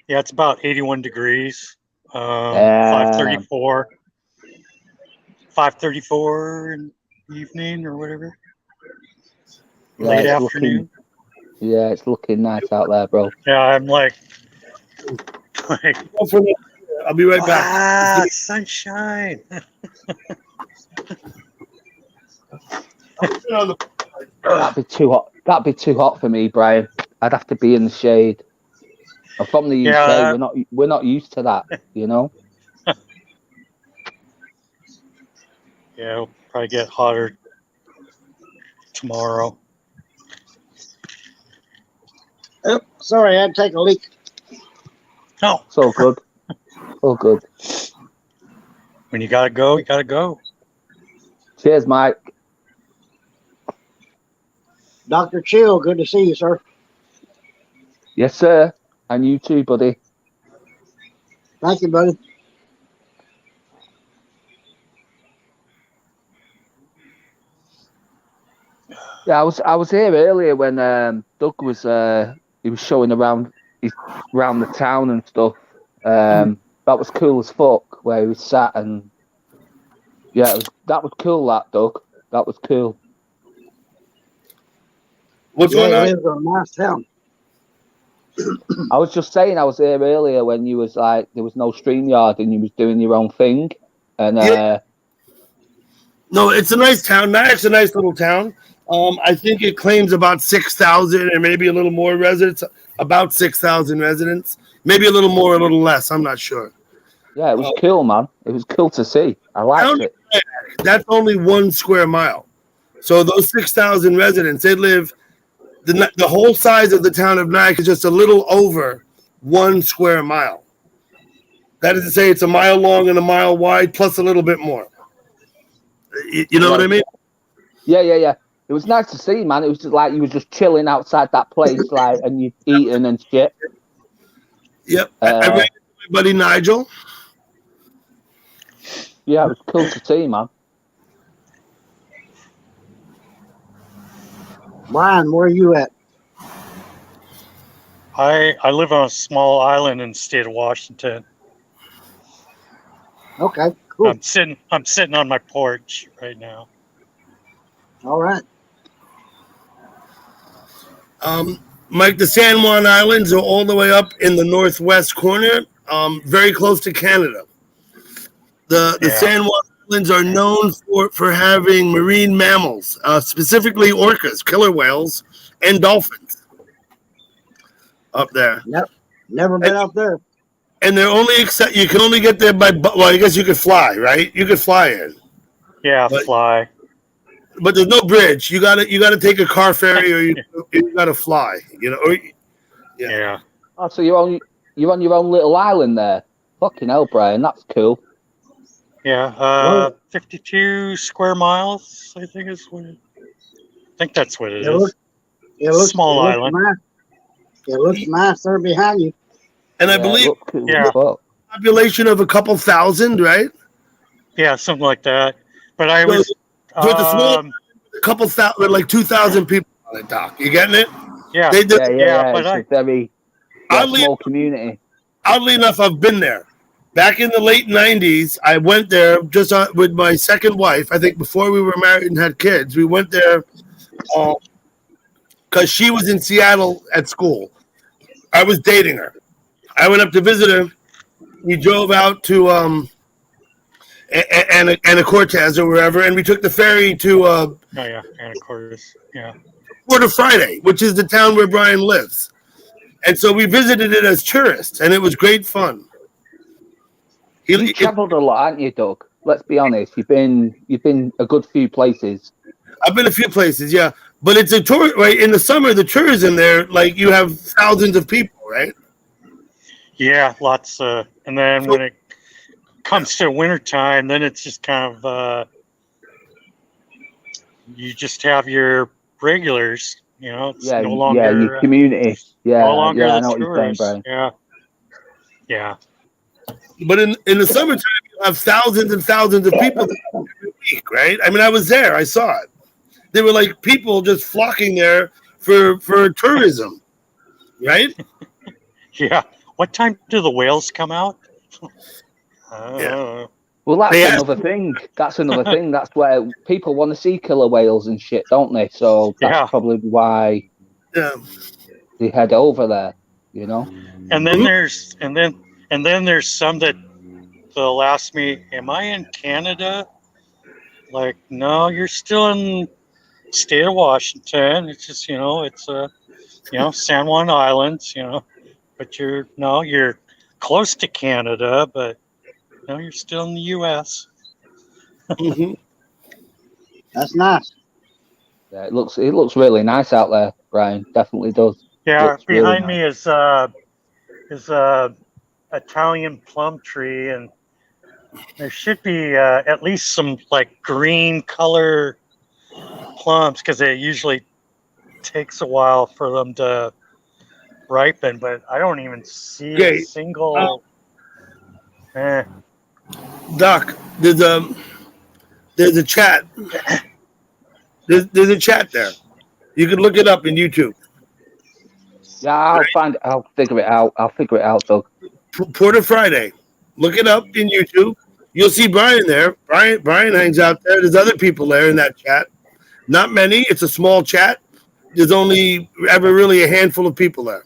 Yeah, it's about 81 degrees. 5:34. 5:34 in the evening or whatever. Yeah, Late afternoon. It's looking nice out there, bro. Yeah, I'm like I'll be right back. Sunshine. That'd be too hot. That'd be too hot for me, Brian. I'd have to be in the shade. I'm from the UK. Yeah, we're not used to that, you know. Yeah, it'll probably get hotter tomorrow. Oh, sorry, I had to take a leak. No. It's all good. All good. When you gotta go, you gotta go. Cheers, Mike. Dr. Chill, good to see you, sir. Yes, sir. And you too, buddy. Thank you, buddy. Yeah, I was here earlier when Doug was he was showing around the town and stuff. That was cool as fuck where he was sat, and yeah, that was cool. That Doug, that was cool. What's going on? It is a nice town. I was just saying, I was here earlier when you was like, there was no StreamYard and you was doing your own thing, and no, it's a nice town. Nyack's a nice little town. I think it claims about 6,000 or maybe a little more residents. About 6,000 residents, maybe a little more, a little less. I'm not sure. Yeah, it was cool, man. It was cool to see. I liked it. That's only 1 square mile. So those 6,000 residents, they live. The whole size of the town of Nyack is just a little over 1 square mile. That is to say, it's a mile long and a mile wide, plus a little bit more. You know what I mean? Yeah. It was nice to see, man. It was just like you were just chilling outside that place, like, and you eating and shit. Yep. I ran into my buddy Nigel. Yeah, it was cool to see, man. Brian, where are you at? I live on a small island in the state of Washington. Okay, cool. I'm sitting on my porch right now. All right. Mike, the San Juan Islands are all the way up in the northwest corner, very close to Canada. The San Juan Islands are known for having marine mammals, specifically orcas, killer whales, and dolphins up there. Yep. Never been up there. And they're only you can only get there by, well, I guess you could fly, right? You could fly in. Yeah, fly. But there's no bridge. You gotta take a car ferry, or you gotta fly. You know. Or, yeah. Oh, so you're on your own little island there. Fucking hell, Brian, that's cool. Yeah. 52 square miles, I think is what. I think that's what it is. It looks small island. Nice. It looks nice there behind you. And I believe Cool. Yeah. Fuck. population of a couple thousand, right? Yeah, something like that. But I So was, with the small, um, a couple thousand, like 2,000 people on it, Doc. You getting it? yeah, They did. yeah, but It's a very Oddly, small community. oddly enough, I've been there. Back in the late '90s, I went there just with my second wife. I think before we were married and had kids, we went there because she was in Seattle at school. I was dating her. I went up to visit her. We drove out to Anacortes or wherever, and we took the ferry to oh yeah, and of course, yeah. Puerto Friday, which is the town where Brian lives. And so we visited it as tourists, and it was great fun. You've travelled a lot, haven't you, Doug? Let's be honest. You've been a good few places. I've been a few places, yeah. But it's a tour, right? In the summer, the tourism there, like you have thousands of people, right? Yeah, lots. And then when it comes to wintertime, then it's just kind of, you just have your regulars, you know, it's no longer your community. no longer I the know what you're saying, tourists. Brian. Yeah. But in the summertime, you have thousands and thousands of people every week, right? I mean, I was there. I saw it. There were like people just flocking there for tourism, right? Yeah. What time do the whales come out? Yeah. Well, that's another thing. That's another thing. That's where people want to see killer whales and shit, don't they? So that's probably why they head over there, you know? And then there's there's some that they'll ask me, am I in Canada? Like, no, you're still in state of Washington. It's just, you know, it's San Juan Islands, you know, but you're close to Canada, but no, you're still in the US. That's nice. Yeah, it looks really nice out there, Brian. Definitely does. Yeah, Looks behind really me is a Italian plum tree, and there should be at least some like green color plums because it usually takes a while for them to ripen. But I don't even see a single. Doc, there's a chat. There's a chat there. You can look it up in YouTube. Yeah, I'll figure it out. I'll figure it out, Doug. Puerto Friday. Look it up in YouTube. You'll see Brian there. Brian hangs out there. There's other people there in that chat. Not many. It's a small chat. There's only ever really a handful of people there.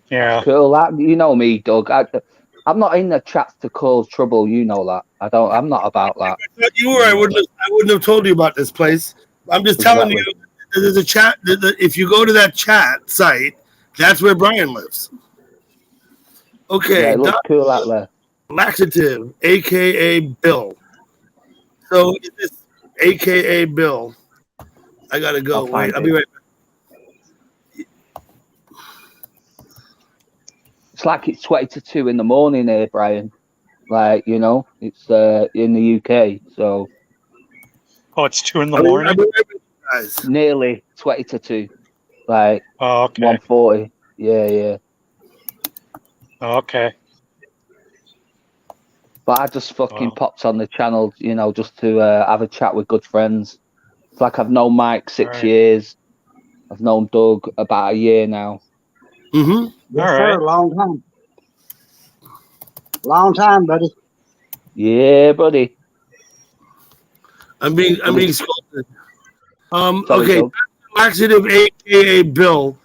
Yeah. Cool. You know me, Doug. I'm not in the chats to cause trouble. You know that. I'm not about that. If you were, I wouldn't have told you about this place. I'm just telling you. There's a chat. If you go to that chat site, that's where Brian lives. Okay. Yeah, it looks cool out there. Laxative, aka Bill. So is this aka Bill? I gotta go. Wait, I'll be right back. It's like it's 20 to 2 in the morning here, Brian. Like, you know, it's in the UK, so. Oh, it's 2 in the morning? Nearly 20 to 2. Like, oh, okay. 1:40. Yeah. Oh, okay. But I just fucking popped on the channel, you know, just to have a chat with good friends. It's like I've known Mike 6 years. I've known Doug about a year now. Mm-hmm. Yes, sir. Long time. Long time, buddy. Yeah, buddy. I'm being scolded. Sorry, okay. Doug. Laxative, aka Bill.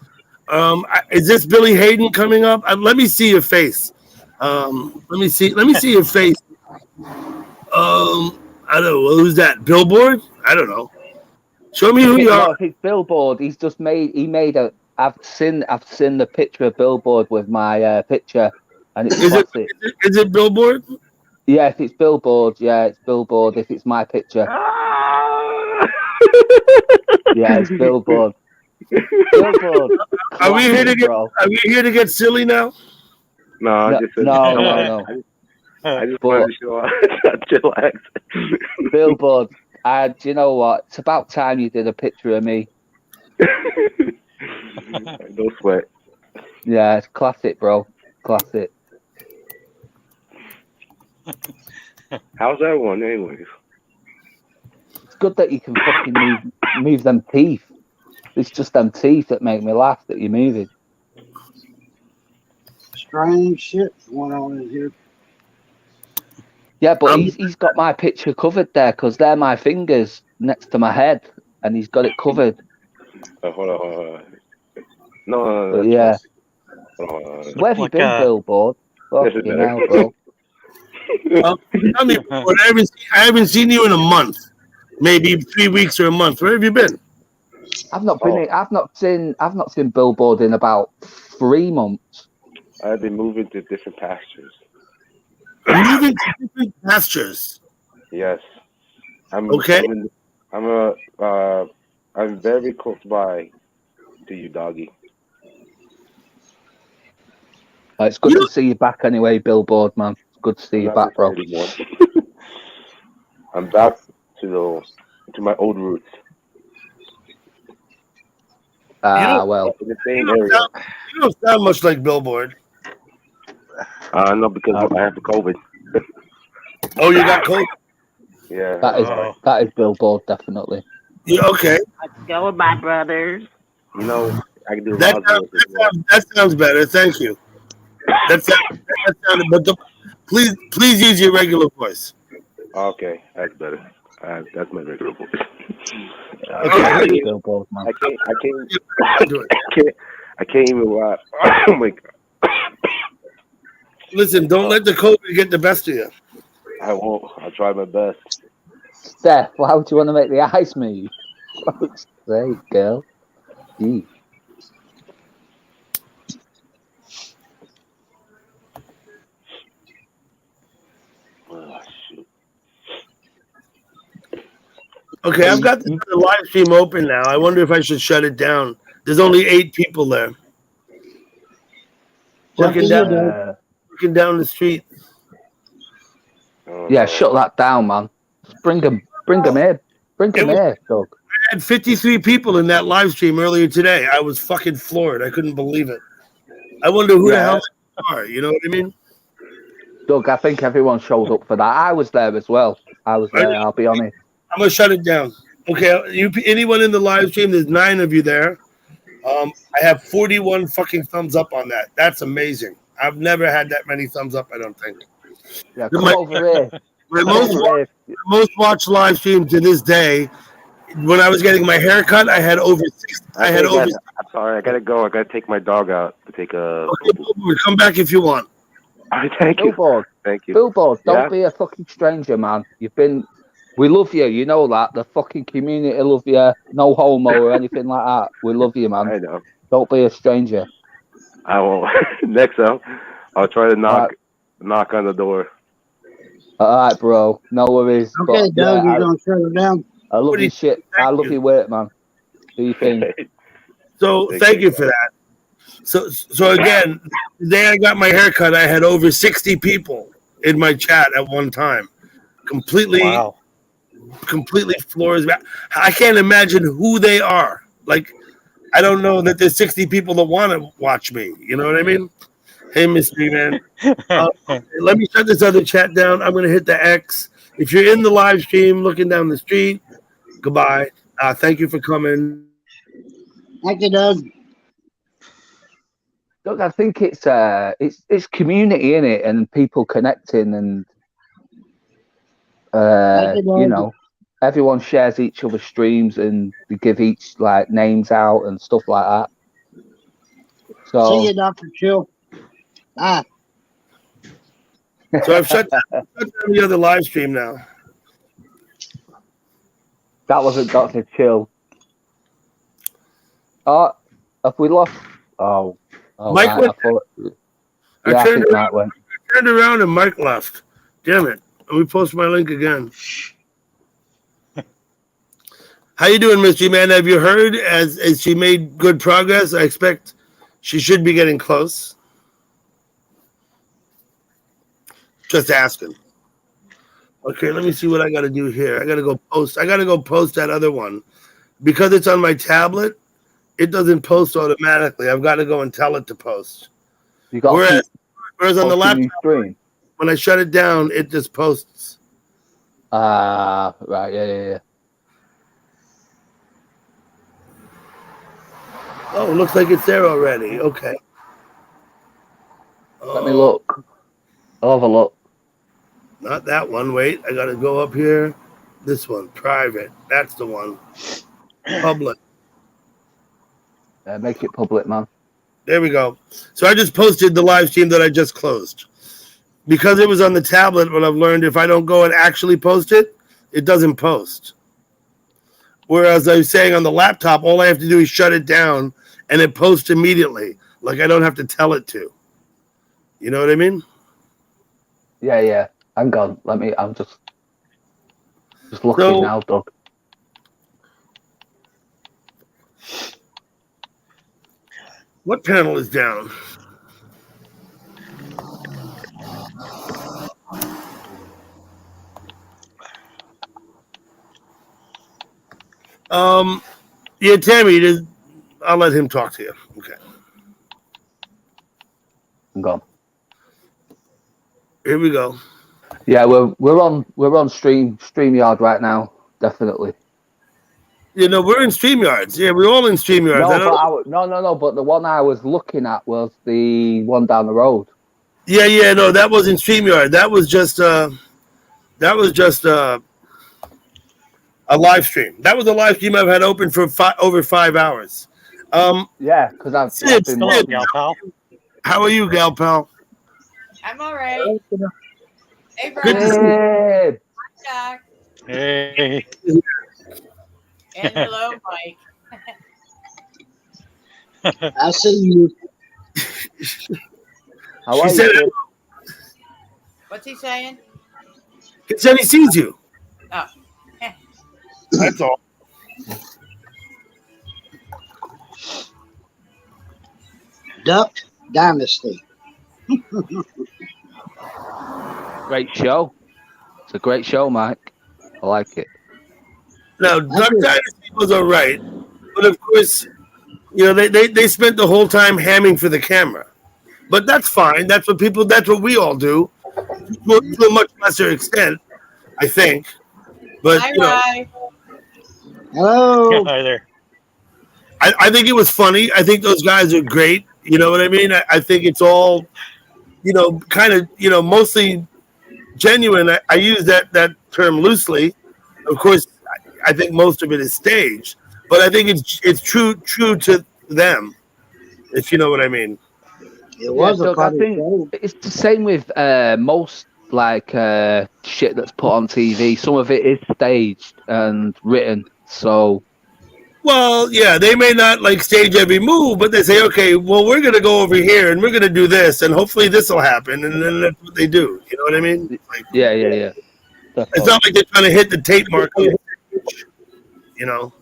Is this Billy Hayden coming up? Let me see your face. Let me see your face. I don't know. Who's that? Billboard? I don't know. Show me who you are. If it's Billboard, he made a. I've seen the picture of Billboard with my picture, and it's classic. Is it Billboard? Yeah, if it's Billboard, it's Billboard. If it's my picture, yeah, it's Billboard. Billboard. Are we here to get silly now? No. I just wanted to show chillax. Billboard. Do you know what? It's about time you did a picture of me. No sweat. Yeah, it's classic, bro. Classic. How's that one, anyways? It's good that you can fucking move them teeth. It's just them teeth that make me laugh that you're moving. Strange shit going on in here. Yeah, but he's got my picture covered there because they're my fingers next to my head, and he's got it covered. Hold on. No. But yeah. Where have you been, Billboard? Fucking hell, bro. Tell me, I haven't seen you in a month, maybe 3 weeks or a month. Where have you been? I've not seen Billboard in about 3 months. I've been moving to different pastures. Moving to different pastures. Yes. I'm very close by to you, doggy. It's good to see you back anyway, Billboard, man. It's good to see you back, bro. I'm back to my old roots. Well. In the same area. You don't sound much like Billboard. No, because I have the COVID. Oh, you got COVID? Yeah. That is Billboard, definitely. Yeah, okay. Let's go with my brothers. You know, I can do that sounds better. Thank you. That sounded, but please use your regular voice. Okay, that's better. That's my regular voice. Billboard, man. I can't even laugh. Oh my God. Listen, don't let the COVID get the best of you. I won't. I'll try my best. Steph, why would you want to make the eyes move? Fuck's sake, girl. Gee. Oh, shoot. Okay, I've got the live stream open now. I wonder if I should shut it down. There's only 8 people there. Looking down the street. Yeah, shut that down, man. Just bring them here. Bring them here, Doug. I had 53 people in that live stream earlier today. I was fucking floored. I couldn't believe it. I wonder who the hell they are. You know what I mean? Doug, I think everyone showed up for that. I was there as well. I'll be honest. I'm going to shut it down. Okay, anyone in the live stream, there's 9 of you there. I have 41 fucking thumbs up on that. That's amazing. I've never had that many thumbs up, I don't think. Yeah, come over here. My most watched live stream to this day, when I was getting my hair cut, I had over 60. I'm sorry, I gotta go. I gotta take my dog out to take a. Okay, come back if you want. Thank you. Billboard. Thank you. Billboard, don't be a fucking stranger, man. We love you. You know that. The fucking community love you. No homo or anything like that. We love you, man. I know. Don't be a stranger. I won't. Next time, I'll try to knock on the door. All right, bro. No worries. Okay, Doug, you're going to shut it down? I love your shit. I love your work, man. Do you think? So thank you for that. So again, the day I got my hair cut, I had over 60 people in my chat at one time. Completely floors back. I can't imagine who they are. Like, I don't know that there's 60 people that want to watch me. You know what I mean? Hey, Mystery Man. Let me shut this other chat down. I'm going to hit the X. If you're in the live stream looking down the street, goodbye. Thank you for coming. Thank you, Doug. Look, I think it's community in it and people connecting and you know, everyone shares each other's streams and they give each like names out and stuff like that. So see you, Dr. Chill. Bye. So I've shut down the other live stream now. That wasn't Dr. Chill. Oh, have we lost? Oh, Mike right. went. I think Mike went. I turned around and Mike left. Damn it. Let me post my link again. How you doing, Mystery Man? Have you heard as she made good progress? I expect she should be getting close. Just asking. Okay, let me see what I got to do here. I got to go post. I got to go post that other one. Because it's on my tablet, it doesn't post automatically. I've got to go and tell it to post. You got whereas on the laptop, when I shut it down, it just posts. Right, yeah. Oh, it looks like it's there already. Okay. Let me look. I'll have a look. Not that one. Wait, I gotta go up here. This one, private. That's the one. Public. Make it public, man. There we go. So I just posted the live stream that I just closed. Because it was on the tablet, what I've learned, if I don't go and actually post it, it doesn't post. Whereas I was saying on the laptop, all I have to do is shut it down and it posts immediately. Like I don't have to tell it to. You know what I mean? Yeah. Hang on. I'm just looking now, Doug. What panel is down? Yeah, Tammy, I'll let him talk to you. Okay. I'm gone. Here we go. Yeah, we're on StreamYard right now, definitely. You know, we're in StreamYards. Yeah, we're all in StreamYards. No, but the one I was looking at was the one down the road. Yeah, no, that wasn't StreamYard. That was just a live stream. That was a live stream I've had open for over 5 hours. Yeah, because I've been Hello, gal pal. How are you, gal pal? I'm all right. Hey, Good to see Brian. Hey. Doc. Hey. And hello, Mike. I see you. How are She said, you? What's he saying? he said he sees you. Oh. That's all. Duck Dynasty. Great show. It's a great show, Mike. I like it. Now, Duck Dynasty was all right, but of course, you know, they spent the whole time hamming for the camera. But that's fine. That's what we all do, to a much lesser extent, I think. But Hi, you know, Rye. Hello. Hi there. I think it was funny. I think those guys are great. You know what I mean? I think it's all, you know, kind of, you know, mostly genuine. I use that term loosely. Of course, I think most of it is staged, but I think it's true to them, if you know what I mean. It was a Doug, I funny think show. it's the same with most shit that's put on TV. Some of it is staged and written. So, Well, yeah, they may not like stage every move, but they say, okay, well, we're going to go over here and we're going to do this, and hopefully this will happen, and then that's what they do. You know what I mean? Like, yeah. it's not like they're trying to hit the tape mark, you know.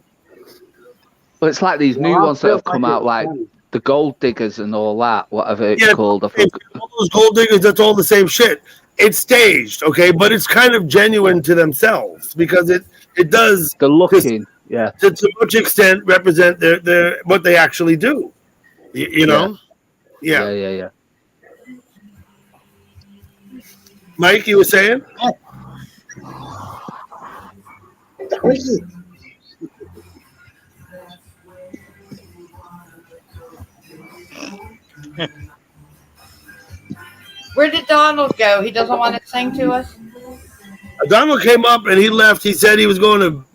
But it's like these new Well, I ones that still have come think out, it's like funny. the Gold Diggers and all that, whatever it's Yeah, called. I it's, forgot. all those gold diggers, that's all the same shit. It's staged, okay, but it's kind of genuine to themselves because it does The looking, yeah. to much extent represent their what they actually do. You know? Yeah. Mike, you were saying? Squeaky. Where did Donald go? He doesn't want to sing to us? Donald came up and he left. He said he was going to.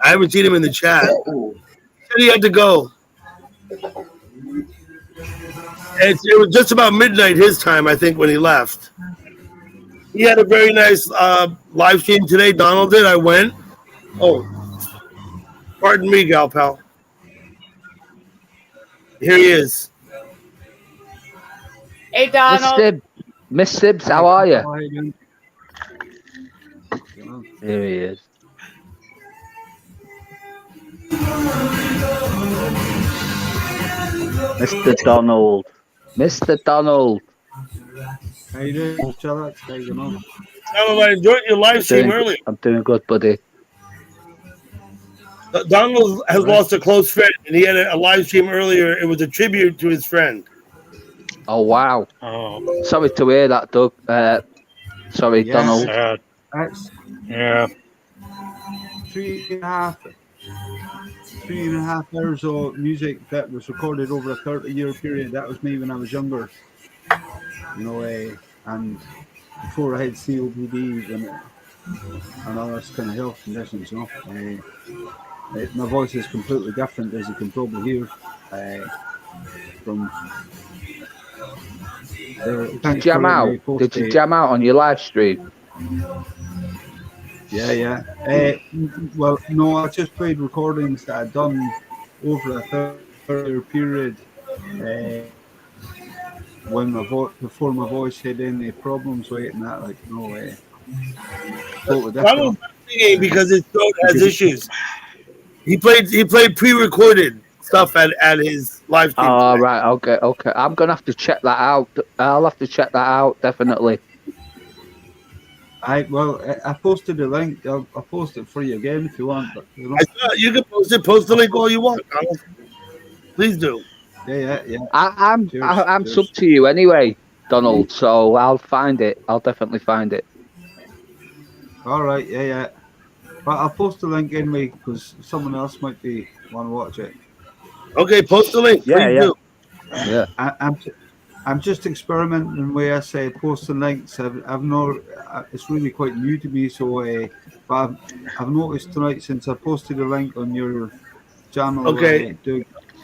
I haven't seen him in the chat. He said he had to go. It was just about midnight his time, I think, when he left. He had a very nice live stream today. Donald did. I went. Oh, pardon me, gal pal. Here he is. Hey, Donald. Miss Sibbs, how are you? How are you doing? Here he is. Mr. Donald. Mr. Donald. How you doing, Alex? How you going on? Donald, I enjoyed your live stream earlier. I'm doing good, buddy. Donald has lost a close friend, and he had a live stream earlier. It was a tribute to his friend. Oh wow. Oh, Sorry to hear that, Doug. Sorry, Yeah, Donald. sad. That's Yeah. 3.5 hours of music that was recorded over a 30-year period. That was me when I was younger, and before I had COPD and other kind of health conditions. My voice is completely different, as you can probably hear from the Did you thanks jam for letting out? me post Did you jam out on your live stream? Yeah. Well, no, I just played recordings that I'd done over a 30-year period when before my voice had any problems with it and that, totally Ronald's different. not singing because his throat You has could- issues. He played pre-recorded stuff at his live stream Oh, today. right. Okay. I'm gonna have to check that out. I'll have to check that out definitely. I posted the link. I'll post it for you again if you want. But I saw you can post the link all you want, Ronald. Please do. yeah. I'm Cheers. sub to you anyway, Donald. So I'll find it. I'll definitely find it. All right, yeah. But I'll post the link anyway because someone else might want to watch it. Okay, post the link. Please do. Yeah. I'm just experimenting where I say posting links. I've not. It's really quite new to me. So, but I've noticed tonight since I posted a link on your channel. Okay.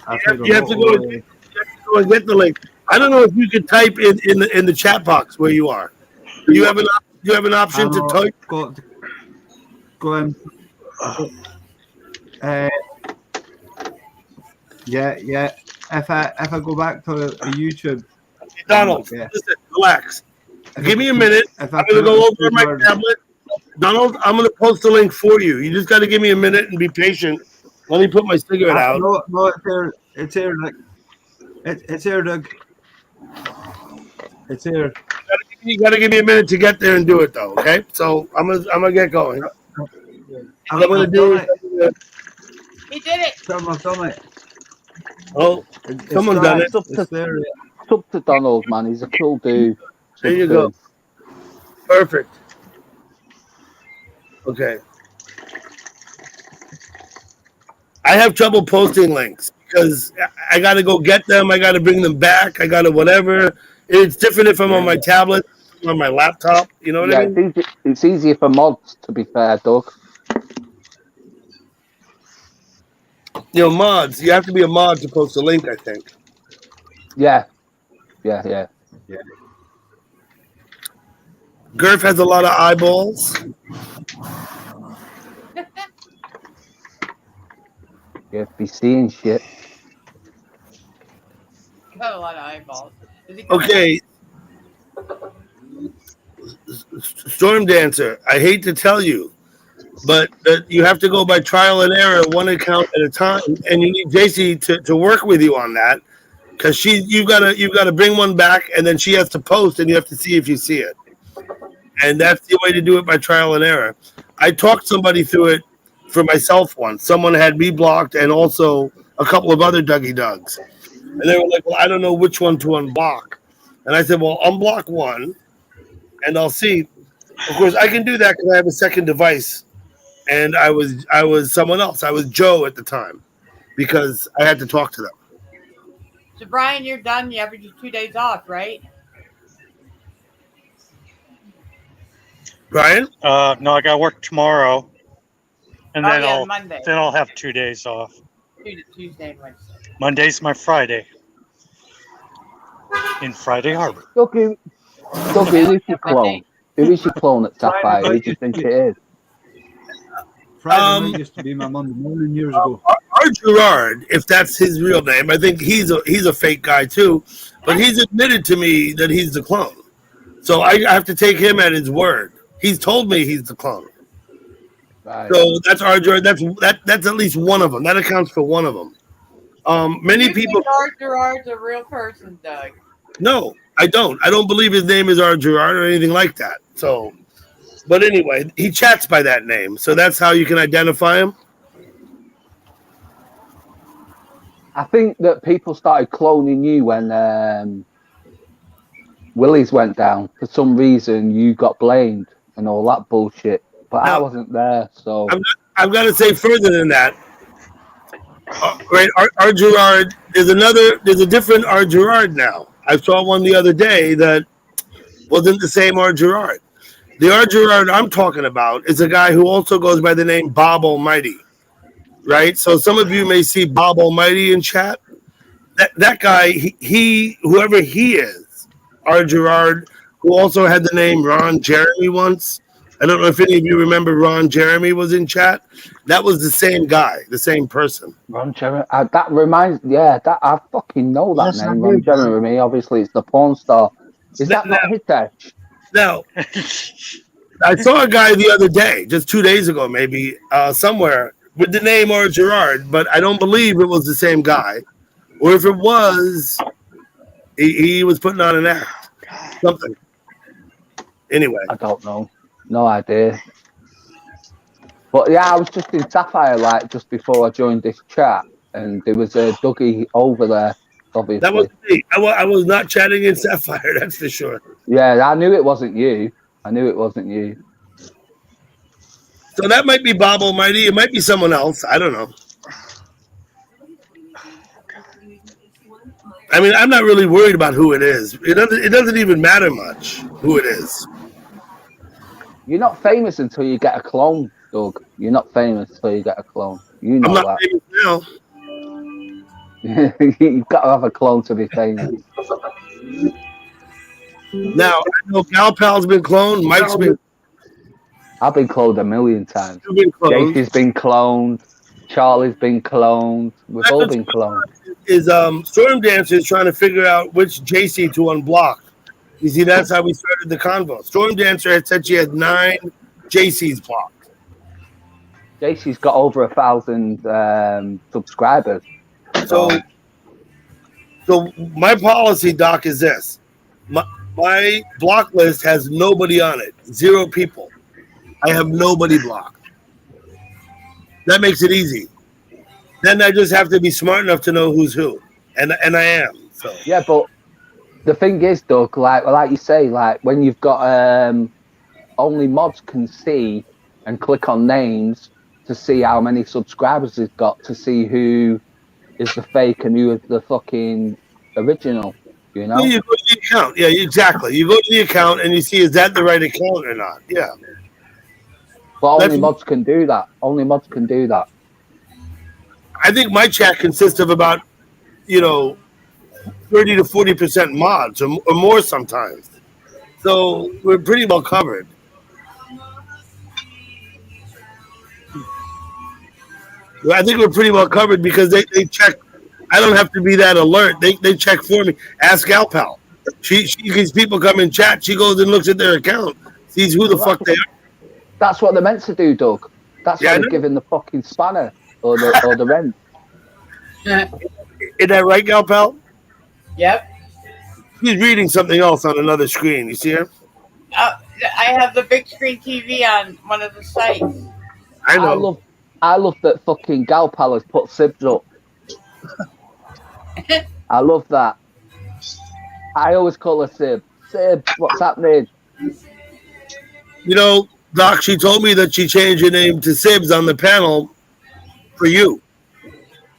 I've had You a have to lot go of. and get the link. I don't know if you could type in the chat box where you are. Do you have an option to type? Go in. Yeah. If I go back to YouTube, Donald, listen, relax. Give me a minute. I'm gonna go over my tablet. Donald, I'm gonna post the link for you. You just got to give me a minute and be patient. Let me put my cigarette out. No, it's here. It's here, Doug. It's here. You got to give me a minute to get there and do it, though. Okay, so I'm gonna get going. I'm gonna do it. He did it. Someone's done it. Oh, someone done it. Sub to Donald, man. He's a cool dude. There you go. Perfect. Okay. I have trouble posting links because I got to go get them. I got to bring them back. I got to whatever. It's different if I'm on my tablet, on my laptop. You know what I mean? It's easier for mods, to be fair, Doug. Mods. You have to be a mod to post a link, I think. Yeah. Gurf has a lot of eyeballs. Yeah, be seeing shit. Got a lot of eyeballs. Okay. Storm Dancer, I hate to tell you, but you have to go by trial and error, one account at a time, and you need JC to work with you on that because you've got to bring one back, and then she has to post, and you have to see if you see it, and that's the way to do it by trial and error. I talked somebody through it for myself once. Someone had me blocked, and also a couple of other Dougie Dougs, and they were like, "Well, I don't know which one to unblock," and I said, "Well, unblock one, and I'll see." Of course, I can do that because I have a second device. And I was someone else. I was Joe at the time because I had to talk to them. So Brian, you're done. You have your 2 days off, right? Brian? No, I got to work tomorrow, and then Monday. I'll have 2 days off. Tuesday and Wednesday. Monday's my Friday in Friday Harbor. Dougie, who is your clone? Who is your clone at Sapphire? Who do you think it is? Friday night used to be my Monday morning years ago. Art Gerard, if that's his real name, I think he's a fake guy too, but he's admitted to me that he's the clone. So I have to take him at his word. He's told me he's the clone. Right. So that's Art Gerard. That's at least one of them. That accounts for one of them. Many people. Art Gerard's a real person, Doug. No, I don't. I don't believe his name is Art Gerard or anything like that. So. But anyway, he chats by that name, so that's how you can identify him. I think that people started cloning you when Willie's went down. For some reason, you got blamed and all that bullshit. But I No. wasn't there, so I've got to say further than that. Right, our Gerard. There's a different R Gerard now. I saw one the other day that wasn't the same R Gerard. The R Gerard I'm talking about is a guy who also goes by the name Bob Almighty. Right, so some of you may see Bob Almighty in chat. That guy, he whoever he is, R Gerard, who also had the name Ron Jeremy once. I don't know if any of you remember Ron Jeremy was in chat. That was the same guy, the same person. Ron Jeremy. That reminds, that I fucking know that Yes, I name. do. Ron Jeremy. Obviously, it's the porn star. Is that not Hitesh? Now, I saw a guy the other day, just 2 days ago, maybe somewhere with the name R Gerard, but I don't believe it was the same guy. Or if it was, he was putting on an act, something. Anyway, I don't know. No idea. But yeah, I was just in Sapphire like just before I joined this chat, and there was a Dougie over there. Obviously, that was me. I was not chatting in Sapphire, that's for sure. Yeah, I knew it wasn't you. So that might be Bob Almighty. It might be someone else. I don't know. I mean, I'm not really worried about who it is. It doesn't even matter much who it is. You're not famous until you get a clone, Doug. You're not famous until you get a clone. You know I'm not that. famous now. You've got to have a clone to be famous. Now, I know Gal Pal's been cloned. Mike's been. I've been cloned a million times. You've been cloned. JC's been cloned. Charlie's been cloned. We've all been cloned. Is Storm Dancer is trying to figure out which JC to unblock. You see, that's how we started the convo. Storm Dancer had said she had 9 JCs blocked. JC's got over 1,000 subscribers. So my policy, Doc, is this. My block list has nobody on it. 0 people. I have nobody blocked. That makes it easy. Then I just have to be smart enough to know who's who. And I am. So yeah, but the thing is, Doug, like you say, like when you've got only mods can see and click on names to see how many subscribers he's got, to see who is the fake and who is the fucking original, you know? Well, you go to the account. Yeah, exactly. You go to the account and you see, is that the right account or not? Yeah. But only mods can do that. Only mods can do that. I think my chat consists of about, 30 to 40% mods or more sometimes. So we're pretty well covered. I think we're pretty well covered because they check. I don't have to be that alert. They check for me. Ask Gal Pal. These people come in chat. She goes and looks at their account, sees who the fuck they are. That's what they're meant to do, Doug. That's why they're giving the fucking spanner or the rent. Is that right, Gal Pal? Yep. She's reading something else on another screen. You see her? I have the big screen TV on one of the sites. I know. I love that fucking Gal Pal has put Sibs up. I love that. I always call her Sib. Sib, what's happening? Doc, she told me that she changed her name to Sibs on the panel for you.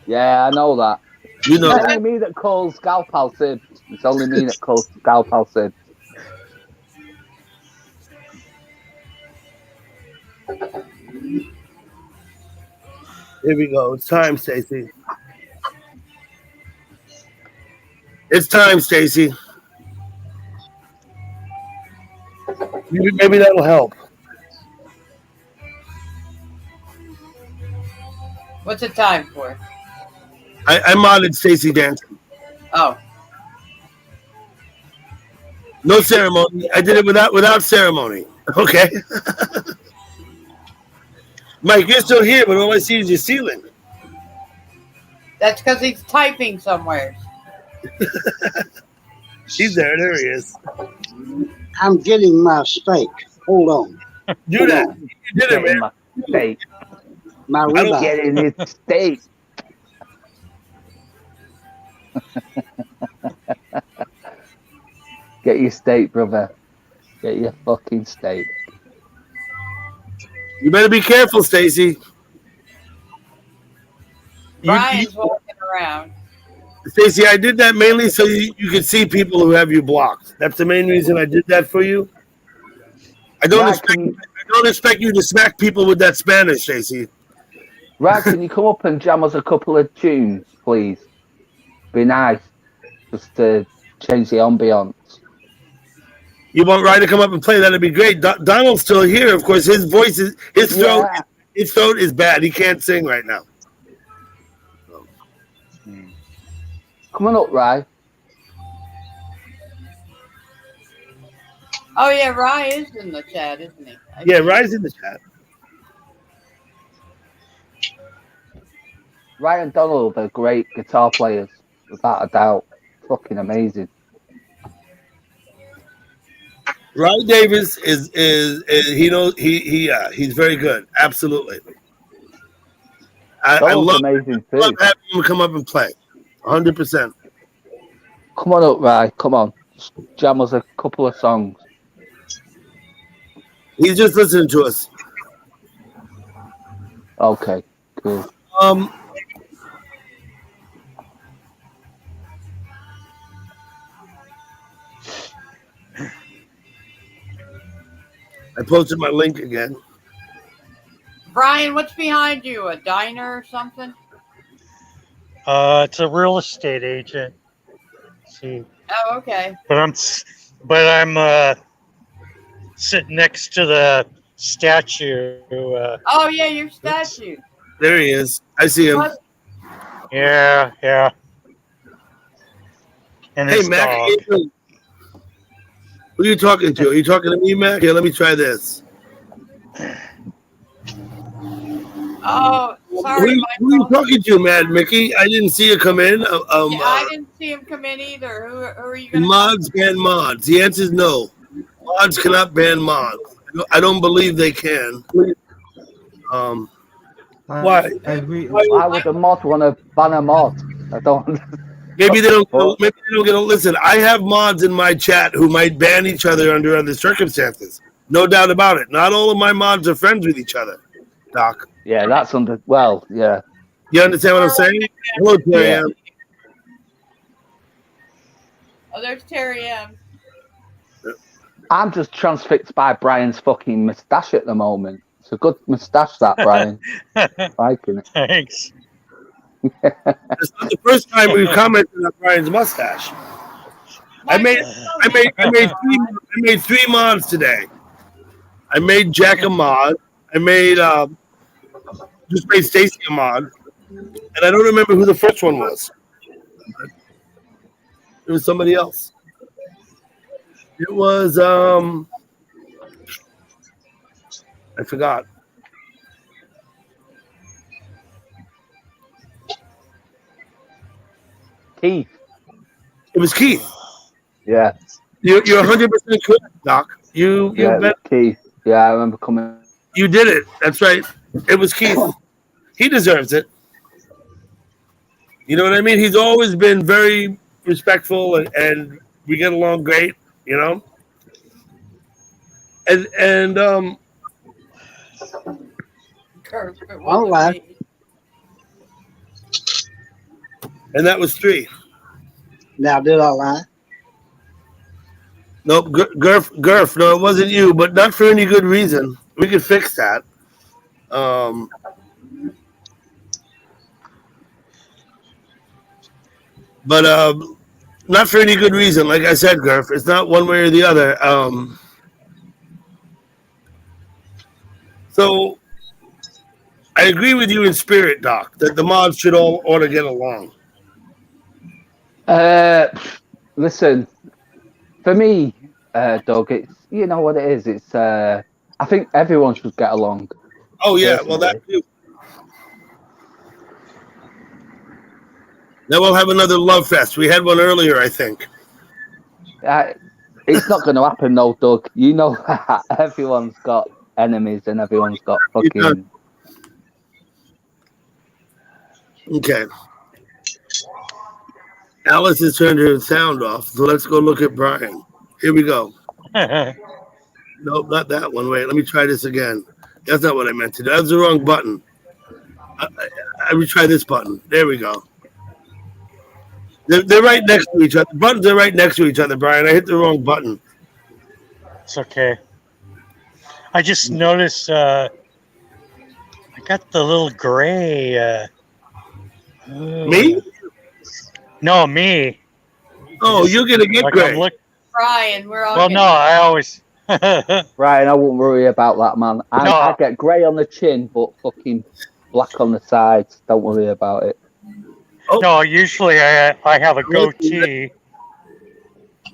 Yeah, I know that. You know. It's only me that calls Gal Pal Sibs. It's only me that calls Gal Pal Sibs. Here we go. It's time, Stacy. It's time, Stacy. Maybe that'll help. What's it time for? I modded Stacy dancing. Oh. No ceremony. I did it without ceremony. Okay. Mike, you're still here, but all I see is your ceiling. That's because he's typing somewhere. He's there. There he is. I'm getting my steak. Hold on. Do that. You did it, man. My steak. My I'm ribeye. getting his steak. Get your steak, brother. Get your fucking steak. You better be careful, Stacy. Brian's walking around. Stacy, I did that mainly so you could see people who have you blocked. That's the main reason I did that for you. I don't expect you to smack people with that Spanish, Stacy. Right, can you come up and jam us a couple of tunes, please? Be nice. Just to change the ambiance. You want Ryan to come up and play? That'd be great. Donald's still here. Of course, his throat is bad. He can't sing right now. Come on up, Ryan. Oh yeah, Rye is in the chat, isn't he? Yeah, Rye's in the chat. Ryan and Donald are great guitar players, without a doubt. Fucking amazing. Ryan Davis is he knows he's very good. Absolutely. I love amazing too. Love having him come up and play. 100%. Come on up, Ryan. Come on. Just jam us a couple of songs. He's just listening to us. Okay, cool. I posted my link again. Brian, what's behind you? A diner or something? It's a real estate agent. See. Oh, okay. But I'm sitting next to the statue. Oh yeah, your statue. There he is. I see him. Yeah. And Hey, his Mac. dog. Who are you talking to? Are you talking to me, Mac? Here, let me try this. Oh, sorry. Who are you talking to, Mad Mickey? I didn't see you come in. I didn't see him come in either. Who are you going to Mods ban mods. The answer is no. Mods cannot ban mods. I don't believe they can. Why? Why would a mod want to ban a mod? I don't. Maybe they don't. Maybe they don't get to listen. I have mods in my chat who might ban each other under other circumstances. No doubt about it. Not all of my mods are friends with each other, Doc. Yeah, that's well, yeah. You understand what I'm saying? Hello, Terry. Yeah. Oh, there's Terry M. I'm just transfixed by Brian's fucking moustache at the moment. It's a good moustache, that, Brian. Liking it. Thanks. It's not the first time we've commented on Brian's mustache. I made three mods today. I made Jack a mod. I made just made Stacy a mod, and I don't remember who the first one was. It was somebody else. It was I forgot. Keith. It was Keith. Yeah. You're 100% correct, Doc. Keith. Yeah, I remember coming. You did it. That's right. It was Keith. He deserves it. You know what I mean? He's always been very respectful, and we get along great. You know. And All right. And that was 3. Now, did I lie? Nope, Gurf. No, it wasn't you, but not for any good reason. We could fix that. But not for any good reason. Like I said, Gurf, it's not one way or the other. So I agree with you in spirit, Doc, that the mods should all ought to get along. Listen, for me, Doug, it's, you know what it is. It's I think everyone should get along. Oh yeah, well that too. Then we'll have another love fest. We had one earlier, I think. It's not going to happen, though, Doug. You know that everyone's got enemies and everyone's got fucking. Okay. Alice has turned her sound off, so let's go look at Brian. Here we go. Nope, not that one. Wait, let me try this again. That's not what I meant to do. That's the wrong button. I retry this button. There we go. They're right next to each other. The buttons are right next to each other, Brian. I hit the wrong button. It's okay. I just noticed I got the little gray. Me? No, me. Oh, you're gonna get Like gray. Brian, we're all. Well, no, I always. Brian, I won't worry about that, man. I get grey on the chin, but fucking black on the sides. Don't worry about it. No, usually I have a goatee.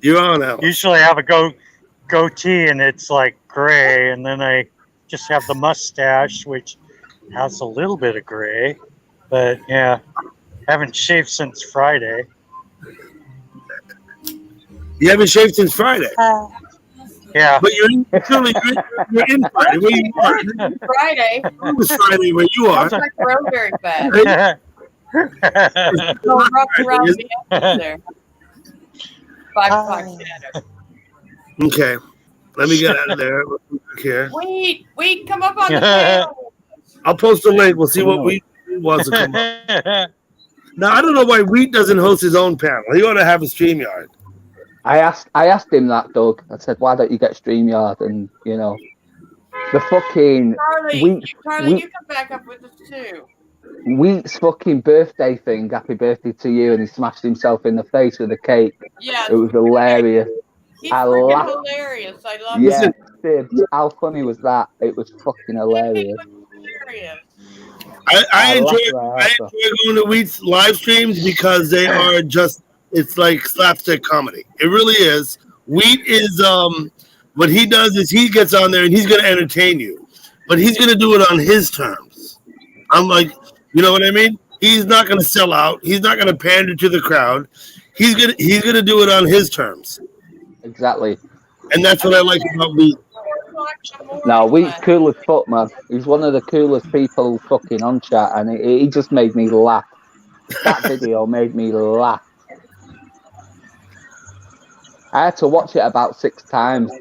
You're on now. Usually I have a goatee and it's like gray, and then I just have the mustache, which has a little bit of gray. But yeah, haven't shaved since Friday. You haven't shaved since Friday. Yeah. But you're in Friday. Where you are? Friday. It was Friday where you are. It's not grow very fast. Right? No, rough around the edges there. 5 o'clock shadow. Okay. Let me get out of there. Here. Wait, come up on the panel. I'll post a link. We'll see what Wheat wants to come up. Now, I don't know why Wheat doesn't host his own panel. He ought to have a StreamYard. I asked him that, Doug. I said, why don't you get StreamYard? And, you know, the fucking... Charlie, you come back up with us too. Wheat's fucking birthday thing, happy birthday to you, and he smashed himself in the face with a cake. Yeah. It was hilarious. He's freaking hilarious. I love it. it. Yeah, how funny was that? It was fucking hilarious. I enjoy going to Wheat's live streams because they are just, it's like slapstick comedy. It really is. Wheat is, what he does is he gets on there and he's going to entertain you, but he's going to do it on his terms. I'm like, you know what I mean? He's not going to sell out. He's not going to pander to the crowd. He's going to do it on his terms. Exactly. And that's what I like about Wheat. No, Wheat's cool as fuck, man. He's one of the coolest people fucking on chat, and he just made me laugh. That video made me laugh. I had to watch it about 6 times.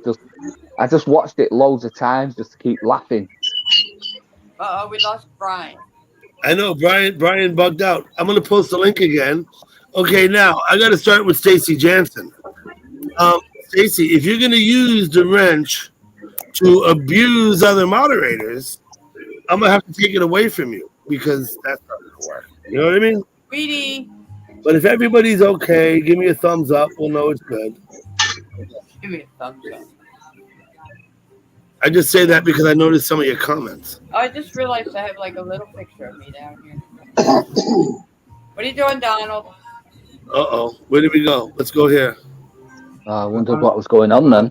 I just watched it loads of times just to keep laughing. Uh-oh, we lost Brian. I know, Brian bugged out. I'm going to post the link again. Okay, now, I got to start with Stacy Jansen. Stacy, if you're going to use the wrench to abuse other moderators, I'm going to have to take it away from you because that's not going to work. You know what I mean? Sweetie. But if everybody's okay, give me a thumbs up. We'll know it's good. Give me a thumbs up. I just say that because I noticed some of your comments. Oh, I just realized I have like a little picture of me down here. What are you doing, Donald? Uh-oh. Where did we go? Let's go here. I wondered what was going on then.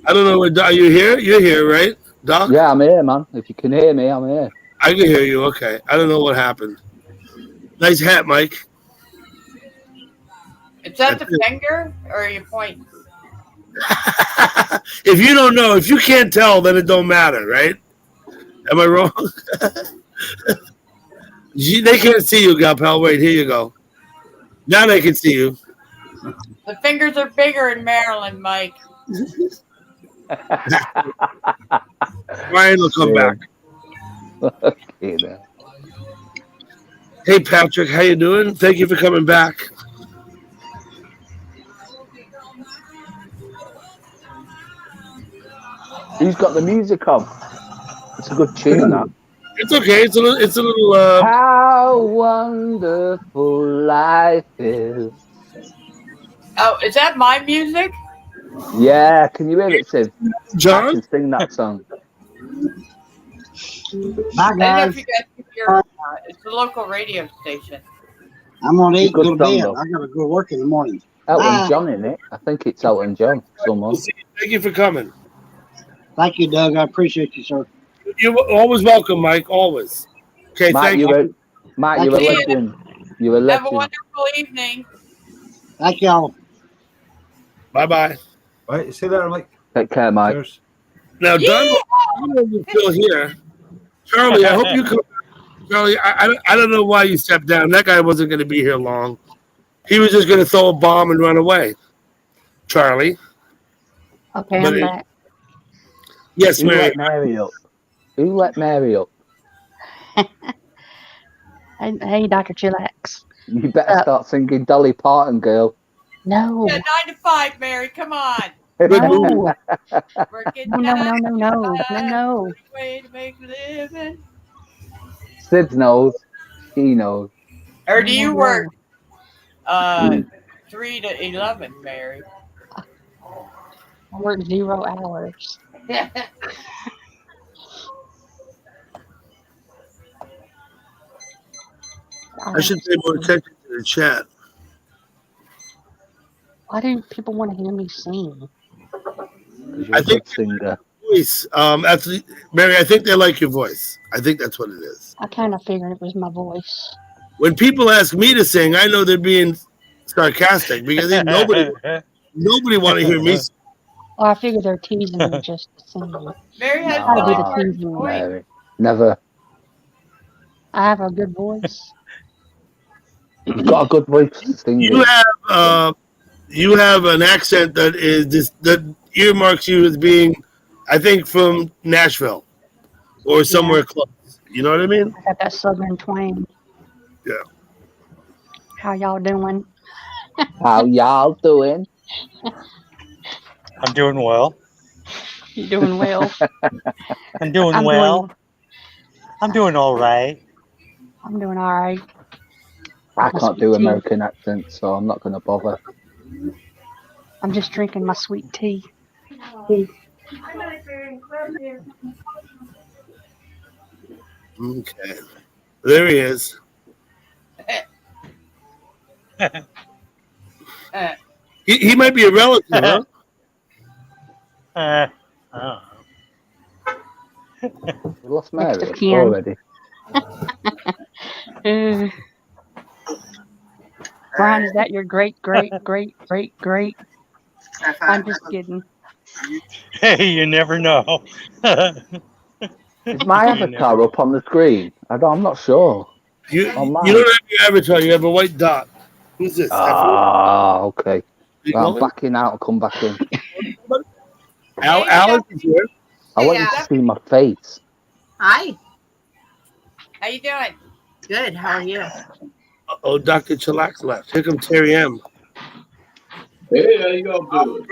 I don't know. Are you here? You're here, right, Doc? Yeah, I'm here, man. If you can hear me, I'm here. I can hear you. Okay. I don't know what happened. Nice hat, Mike. Is that the finger or are you pointing? If you don't know, if you can't tell, then it don't matter, right? Am I wrong? They can't see you, gal pal. Wait, here you go. Now they can see you. The fingers are bigger in Maryland, Mike. Ryan will come back. Okay, man. Hey, Patrick, how you doing? Thank you for coming back. Who's got the music on? It's a good tune, that. It's okay. It's a little. How wonderful life is. Oh, is that my music? Yeah, can you hear it, Sid? John? I can sing that song. Bye, I don't know guys. if you guys can hear it's the local radio station. I'm going to eat, Good go to bed. song, though. I got to go work in the morning. Elton Bye. John in it. I think it's Elton John. Someone. Thank you for coming. Thank you, Doug. I appreciate you, sir. You're always welcome, Mike. Always. Okay, Mike, thank you. you're a you. legend. You're a Have a legend. wonderful evening. Thank y'all. Bye-bye. Right, see there, Mike. Take care, Mike. Cheers. Now, Donald is still here. Charlie, I hope you come. Charlie, I don't know why you stepped down. That guy wasn't going to be here long. He was just going to throw a bomb and run away. Charlie. Okay, But I'm back. yes, Who Mary. let Mary up? Who let Mary up? Hey, Dr. Chillax. You better start singing Dolly Parton, girl. No. Yeah, 9 to 5, Mary. Come on. Good No. movie. Working No. way to make a living. Sid knows. She knows. Or do you work Mm. 3 to 11, Mary? I work 0 hours. I should pay more attention to the chat. Why do people want to hear me sing? Because you're a good singer. Voice. Actually, Mary, I think they like your voice. I think that's what it is. I kind of figured it was my voice. When people ask me to sing, I know they're being sarcastic because nobody want to hear me sing. Oh, I figured they're teasing me just to sing. Mary has How to do Dolly the Parton's teasing. voice. Mary. Never. I have a good voice. You've got a good voice for singing. You have an accent that is that earmarks you as being, I think, from Nashville or somewhere close. You know what I mean? I got that southern twang. Yeah. How y'all doing? How y'all doing? I'm doing well. You doing well? I'm doing I'm well. doing- I'm doing all right. I'm doing all right. I My can't sweet do tea. American accents, so I'm not going to bother. I'm just drinking my sweet tea. Okay. There he is. He might be a relative, huh? I don't know. We lost Next Mary of kin. already. Brian, is that your great? I'm just kidding. Hey, you never know. Is my You avatar never up on the screen? I'm not sure. You On mine. don't have your avatar. You have a white dot. Who's this? Ah, okay. You Right, I'm going? backing out and come back in. Alex is here. I want you to see my face. Hi. How you doing? Good. How are you? Oh, Dr. Chillax left. Here comes Terry M. Hey, how you all doing?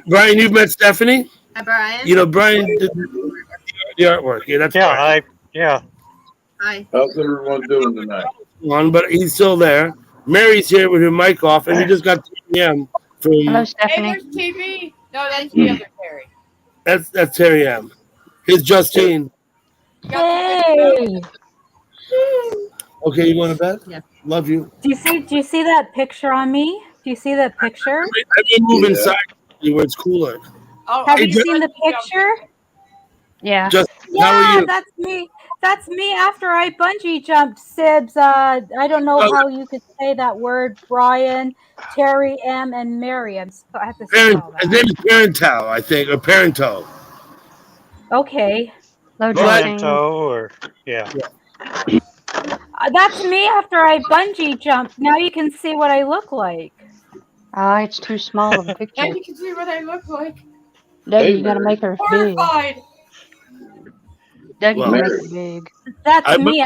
Brian, you've met Stephanie? Hi, Brian. You know, Brian did the artwork. Yeah, that's Brian. Hi. How's everyone doing tonight? On, but he's still there. Mary's here with her mic off, and we just got Terry M from. Hello, Hey, Stephanie. there's TV. No, that's the other Terry. That's Terry M. Here's Justine. Hey, Okay, you going to bed? Yeah. Love you. do you see that picture on me? Do you see that picture? I may move inside where it's cooler. Oh, Have Hey, you seen the picture? Yeah. Justine, how are Yeah, you? that's me. That's me after I bungee jumped, Sibs. I don't know how you could say that word, Brian, Terry M, and Mary. I have to say all His that. name is Parentau, I think, or Parento. Okay. Hello, Parento or yeah. That's me after I bungee jumped. Now you can see what I look like. It's too small of a picture. Now you can see what I look like. Dougie, you gotta make her big. Horrified. Dougie, you Well, make it big. That's me.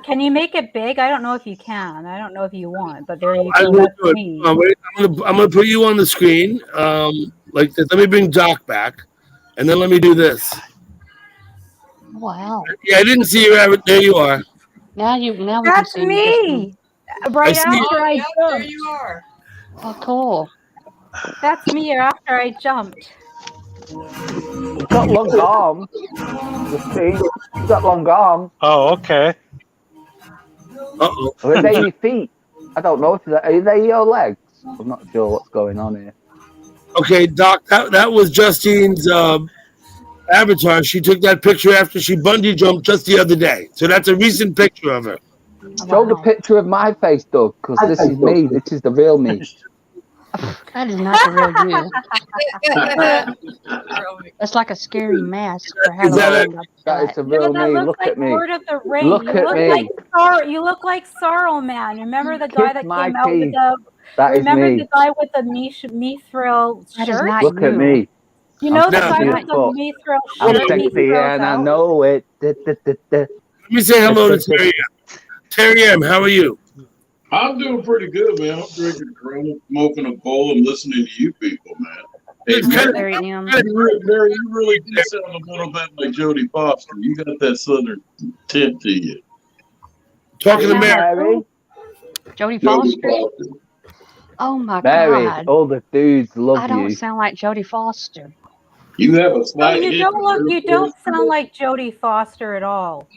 Can you make it big? I don't know if you can. I don't know if you want, but there you I go. will That's do it. me. Wait, I'm gonna put you on the screen, like this. Let me bring Doc back, and then let me do this. Wow. Yeah, I didn't see you. There you are. Now we can That's see you, me. Right see you. after I Yeah, there jumped. you are. Oh, cool. That's me after I jumped. You've got long arms. You've got long arms. Oh, okay. Uh-oh. Are they your feet? I don't know. Are they your legs? I'm not sure what's going on here. Okay, Doc, that was Justine's avatar. She took that picture after she bungee jumped just the other day. So that's a recent picture of her. Show the picture of my face, Doug, because this is me. This is the real me. That is not the real you. That's like a scary mask for Halloween. That is the real that me. looks Look like at me. Lord of the Rings. Look at me. You look like Sorrow Man. Remember the guy Kiss that my came out with teeth. the. That is Remember me. the guy with the Mithril That is shirt? not Look you. at me. You know the Now, guy let with the mithril I'm shirt, he sexy throws and I out. know it. me say hello to Terry M. Terry M, how are you? I'm doing pretty good, man. I'm drinking Corona, smoking a bowl, and listening to you people, man. Hey, It's Mary, kind of, Terry M. Mary, you really do sound a little bit like Jodie Foster. You got that southern tint to you. talking to sound Mary. Mary, Jodie Jodie Foster. Foster. Oh my Mary, God. all the dudes love I don't you. sound like Jodie Foster. You have a No, slight you hint don't of look. Air You Force don't sound like Jodie Foster at all.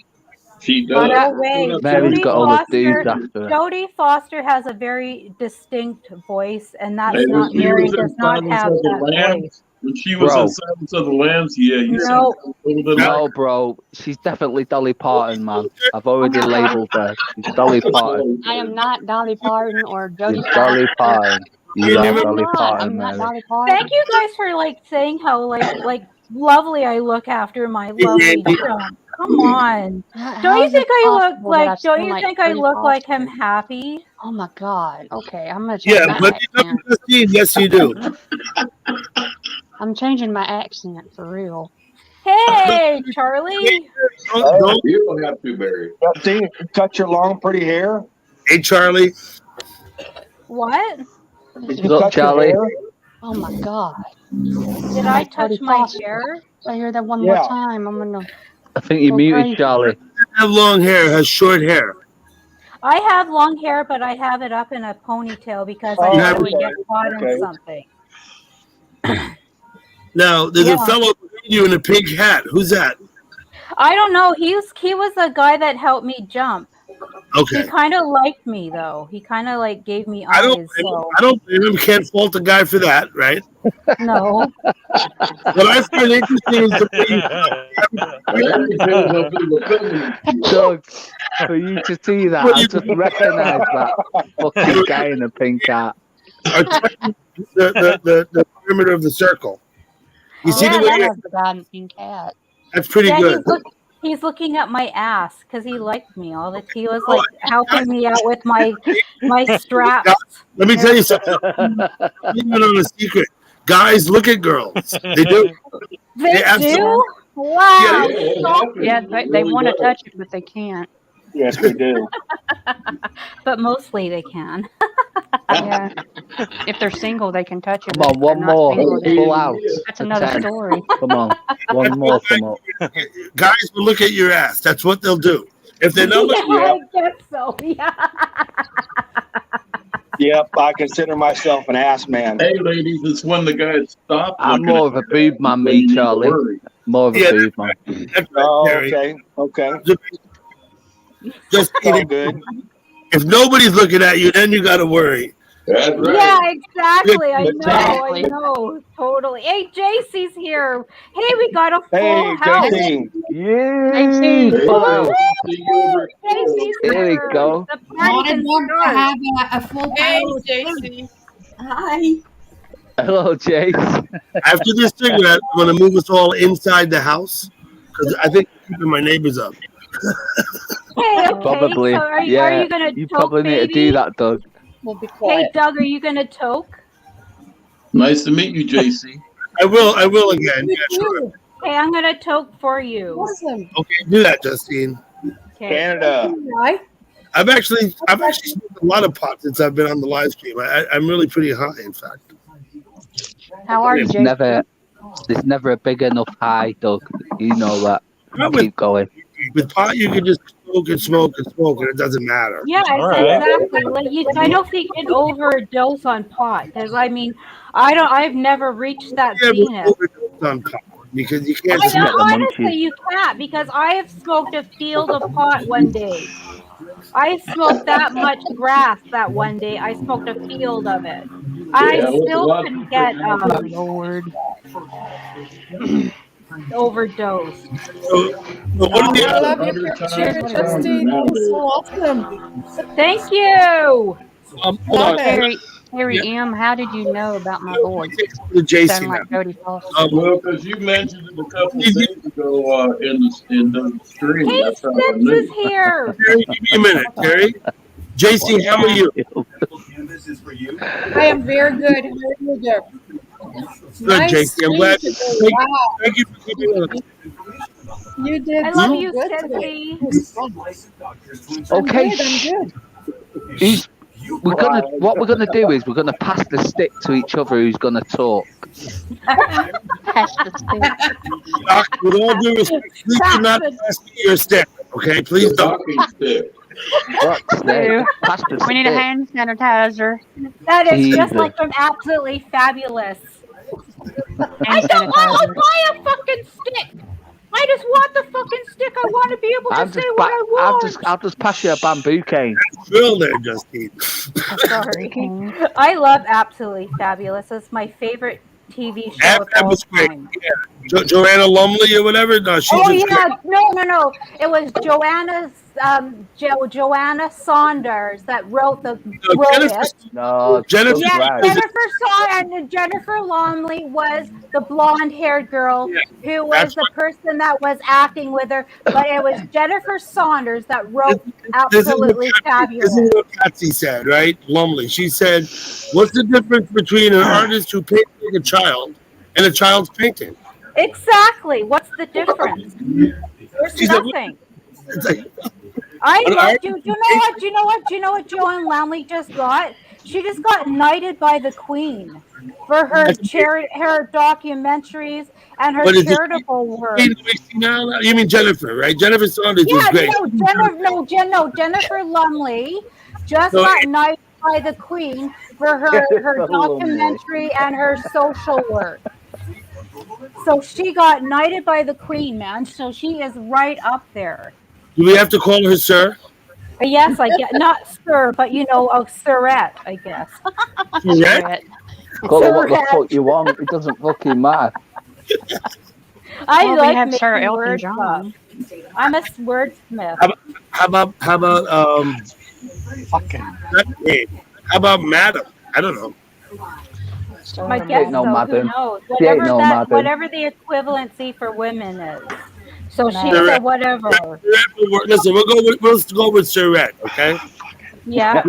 She Why does. not? No way. Mary's Jodie got all the dudes Foster. after her. Jodie Foster has a very distinct voice, and Hey, that's when not she Mary. was in Does not Silence have of the that Lambs, voice. when she was in Bro, Silence of the Lambs, yeah, you sound No, a little bit like no, bro. She's definitely Dolly Parton, man. I've already I'm not Dolly. labeled her. She's Dolly Parton. I am not Dolly Parton or Jodie She's Foster. Dolly Parton. You I are am Dolly I'm Parton, not Mary. Dolly Parton. thank you guys for saying how like lovely I look after my lovely jump. Come on. Don't How you is it think I look possible that I like? Don't sound you like think I Jodie look like I'm Foster? happy? Oh my God. Okay, I'm gonna change Yeah, my but you know, accent. Justine, yes, you do. I'm changing my accent for real. Hey, Charlie. Don't, you don't have to, Barry. Justine, you cut your long, pretty hair. hey, Charlie. What? Did What's you up, cut your Charlie? hair? Oh my God. Did I'm I like touch Jodie my Foster. hair? If I hear that one more Yeah. time, I'm gonna I think you go muted crazy. Charlie. Have long hair, has short hair. I have long hair, but I have it up in a ponytail because I Oh, You thought have it would okay. get caught Okay. in something. now. There's Yeah. a fellow behind you in a pink hat. Who's that? I don't know. He was the guy that helped me jump. He Okay. kind of liked me though. He kind of like gave me I don't. eyes. blame him. So I don't blame him. Can't fault the guy for that, right? no. What I find interesting is the way you. That depends on who the feminine. Doug, for you to see that, What I you just recognised that fucking guy in the pink hat. are touching the perimeter of the circle. You see Yeah, the way I you, love the guy in the pink hat. that's pretty Yeah, good. he's looking at my ass because he liked me all the. He was like helping me out with my straps. Guys, let me tell you something. Even on a secret, guys look at girls. They do. They absolutely. do? Wow. Yeah, they want to touch it, but they can't. Yes, we do. But mostly they can. Yeah. If they're single, they can touch it. Come But on, if they're one not more. single, then Full out. that's for another 10. story. Come on. One more come up. Guys will look at your ass. That's what they'll do. If they're not looking, I guess so. Yeah. Yep, I consider myself an ass man. Hey, ladies, it's when the guys stop. I'm looking more at of a you boob man, when you me, need to Charlie. worry. More of a Yeah, boob man. that's right, Oh, Terry. okay. Just It's all good. if nobody's looking at you, then you got to worry. That's right. Yeah, exactly. I know. Exactly. I know. Totally. Hey, JC's here. Hey, we got a full Hey, house. JC. Yay! Hey, Full out. see you over at JC's Here we here. go. The party can start. a full Hey, house. JC. Hi. Hello, Jace. After this cigarette, I'm going to move us all inside the house because I think I'm keeping my neighbors up. Hey, okay. Probably. So are Yeah. you gonna You toke, probably need to baby? do that, Doug. We'll be Hey, quiet. Doug, are you gonna toke? Nice to meet you, JC. I will again. Yeah, sure. Hey, I'm gonna toke for you. Awesome. Okay, do that, Justine. Okay. Canada. Right? I've actually smoked a lot of pot since I've been on the live stream. I'm really pretty high, in fact. How are you, It's Jason? there's never a big enough high, Doug. You know that. Not with, Keep going. with pot, you can just smoke and it doesn't matter. Yeah, All right. exactly. Like I don't think you can overdose on pot because I mean, I've never reached that You never zenith. overdose on pot because you can't I Just get know, the honestly, munchies. you can't because I have smoked a field of pot one day. I smoked that much grass that one day. I smoked a field of it. I Yeah, what's a still lot couldn't of get Lord. overdosed. So what are the I love your 100 times picture, pounds Justine. an hour. It's so awesome. Thank you. hold Love on. it. Harry M., how did you know about my voice? The JC Sound like now. Jodie Foster. Well, because you mentioned it a couple of days ago in the stream. Hey, That's how I Sips knew. is here. Terry, give me a minute, Terry. JC, how are you? I am very good. How are you, dear? Good, JC. I'm glad. Wow. Thank you for keeping up. You did. I love so you, good today. Sissy. Okay. I'm good. What we're gonna do is we're gonna pass the stick to each other. Who's gonna talk? Pass the stick. Doc, with all due respect, please do not pass me your stick. Okay, please don't. Talking stick. Fuck's sake. Pass the We need a stick. hand sanitizer. That is just Jesus. like from Absolutely Fabulous. I Hand don't want to sanitizer. buy a fucking stick. I just want the fucking stick. I want to be able to say what I want. I'll just pass you a bamboo cane. Drill there, Justine. Oh, sorry, King. I love Absolutely Fabulous. It's my favorite TV show of That all was great. time. Yeah. Joanna Lumley or whatever. No, she's Oh just yeah, no. It was Joanna Saunders that wrote it. No, Jennifer. Yeah, Jennifer Lumley was the blonde-haired girl who was the person that was acting with her, but it was Jennifer Saunders that wrote Absolutely Fabulous. This is what Patsy said, right? Lumley. She said, "What's the difference between an artist who paints like a child and a child's painting?" Exactly. What's the difference? There's nothing. It's like, I love you. Do you know what Joanne Lumley just got? She just got knighted by the Queen for her documentaries and her charitable work. You mean Jennifer, right? Jennifer Saunders was great. Jennifer Lumley just got knighted by the Queen for her documentary and her social work. So she got knighted by the Queen, man. So she is right up there. Do we have to call her sir? Yes, I guess. Not sir, but a sirette, I guess. Sirette? Call her what the fuck you want. It doesn't fucking matter. I we like have Sir making Elton word John. stuff. I'm a wordsmith. How about Fucking. How about madam? I don't know. My guess, no though, madam. who knows? She ain't no madam. Whatever the equivalency for women is. So she said whatever. Listen, we'll go with Sirette, okay? Yeah.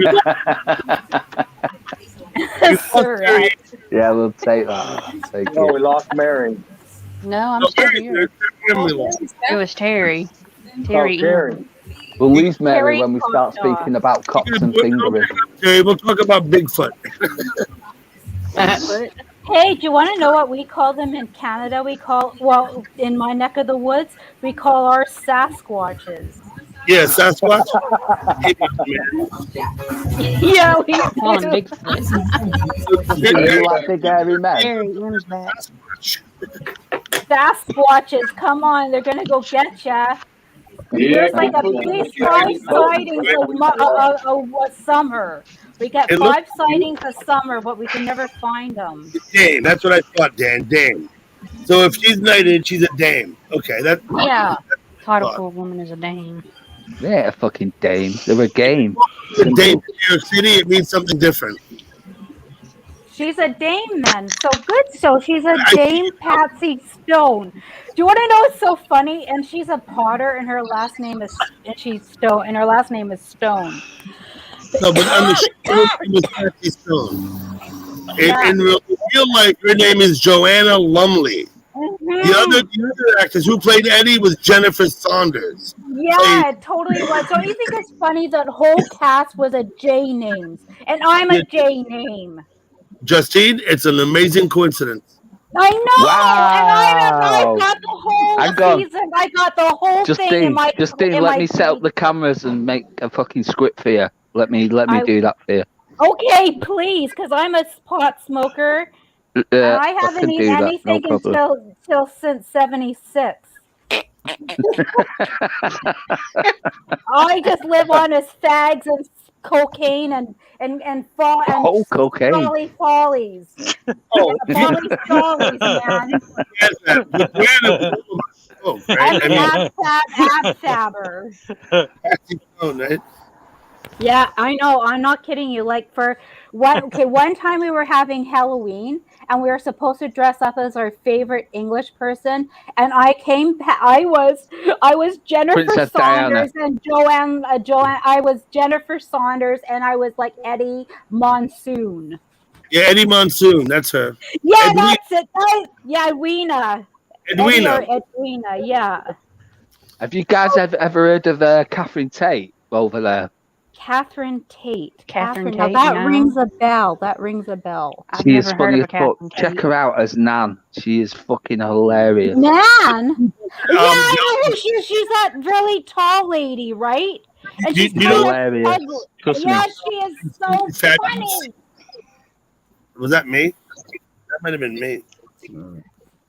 Sirette. Yeah, we'll take that. Take No, it. we lost Mary. No, I'm still here. It was Terry. Terry. Terry. We'll lose Mary Terry when we start Costa. speaking about cocks and fingering. Okay, we'll talk about Bigfoot. Hey, do you want to know what we call them in Canada? In my neck of the woods, we call our Sasquatches. Yeah, Sasquatch. Yeah, we Call him do. Bigfoot. You like big hairy men? Terry M's back. Sasquatches, come on, they're gonna go get ya. There's like at least 5 sightings a summer. We get 5 sightings a summer, but we can never find them. Dame. That's what I thought, Dan. Dame. So if she's knighted, she's a dame. Okay, that. Yeah. Title for a woman is a dame. Yeah, fucking dame. They're a game. A dame in New York City, it means something different. She's a dame then. So good. So she's a Dame Patsy Stone. Do you want to know what's so funny? And she's a potter, and her last name is Stone. And her last name is Stone. No, but on the show, her name is Patsy Stone. In real life, her name is Joanna Lumley. Mm-hmm. The other actress who played Eddie was Jennifer Saunders. Yeah, it totally was. So you think it's funny that whole cast was a J names, and I'm a J name. Justine, it's an amazing coincidence. I know, Wow. and I got the whole season. I got the whole thing in my. Justine, let me set up the cameras and make a fucking script for you. Let me do that for you. Okay, please, because I'm a pot smoker. And I haven't eaten anything until since '76. I just live on as fags and cocaine and cocaine. follies. Follies, man. I'm an ab sabber. Yeah, I know. I'm not kidding you. Like one time we were having Halloween and we were supposed to dress up as our favorite English person, and I was Jennifer Princess Saunders Diana. and Joanne. I was Jennifer Saunders and I was like Eddie Monsoon. Yeah, Eddie Monsoon. That's her. Yeah, Edwina. that's it. Yeah, Edwina. Edwina. Edwina, yeah. Have you guys ever heard of Catherine Tate over there? Catherine Tate. Catherine Now Tate, that no. rings a bell. That rings a bell. I've She is never heard funny of as a fuck. Catherine Check Tate. her out as Nan. She is fucking hilarious. Nan? Yeah, I know who she's that really tall lady, right? And she's kind of hilarious. ugly. Trust Yeah, me. she is so funny. Was that me? That might have been me.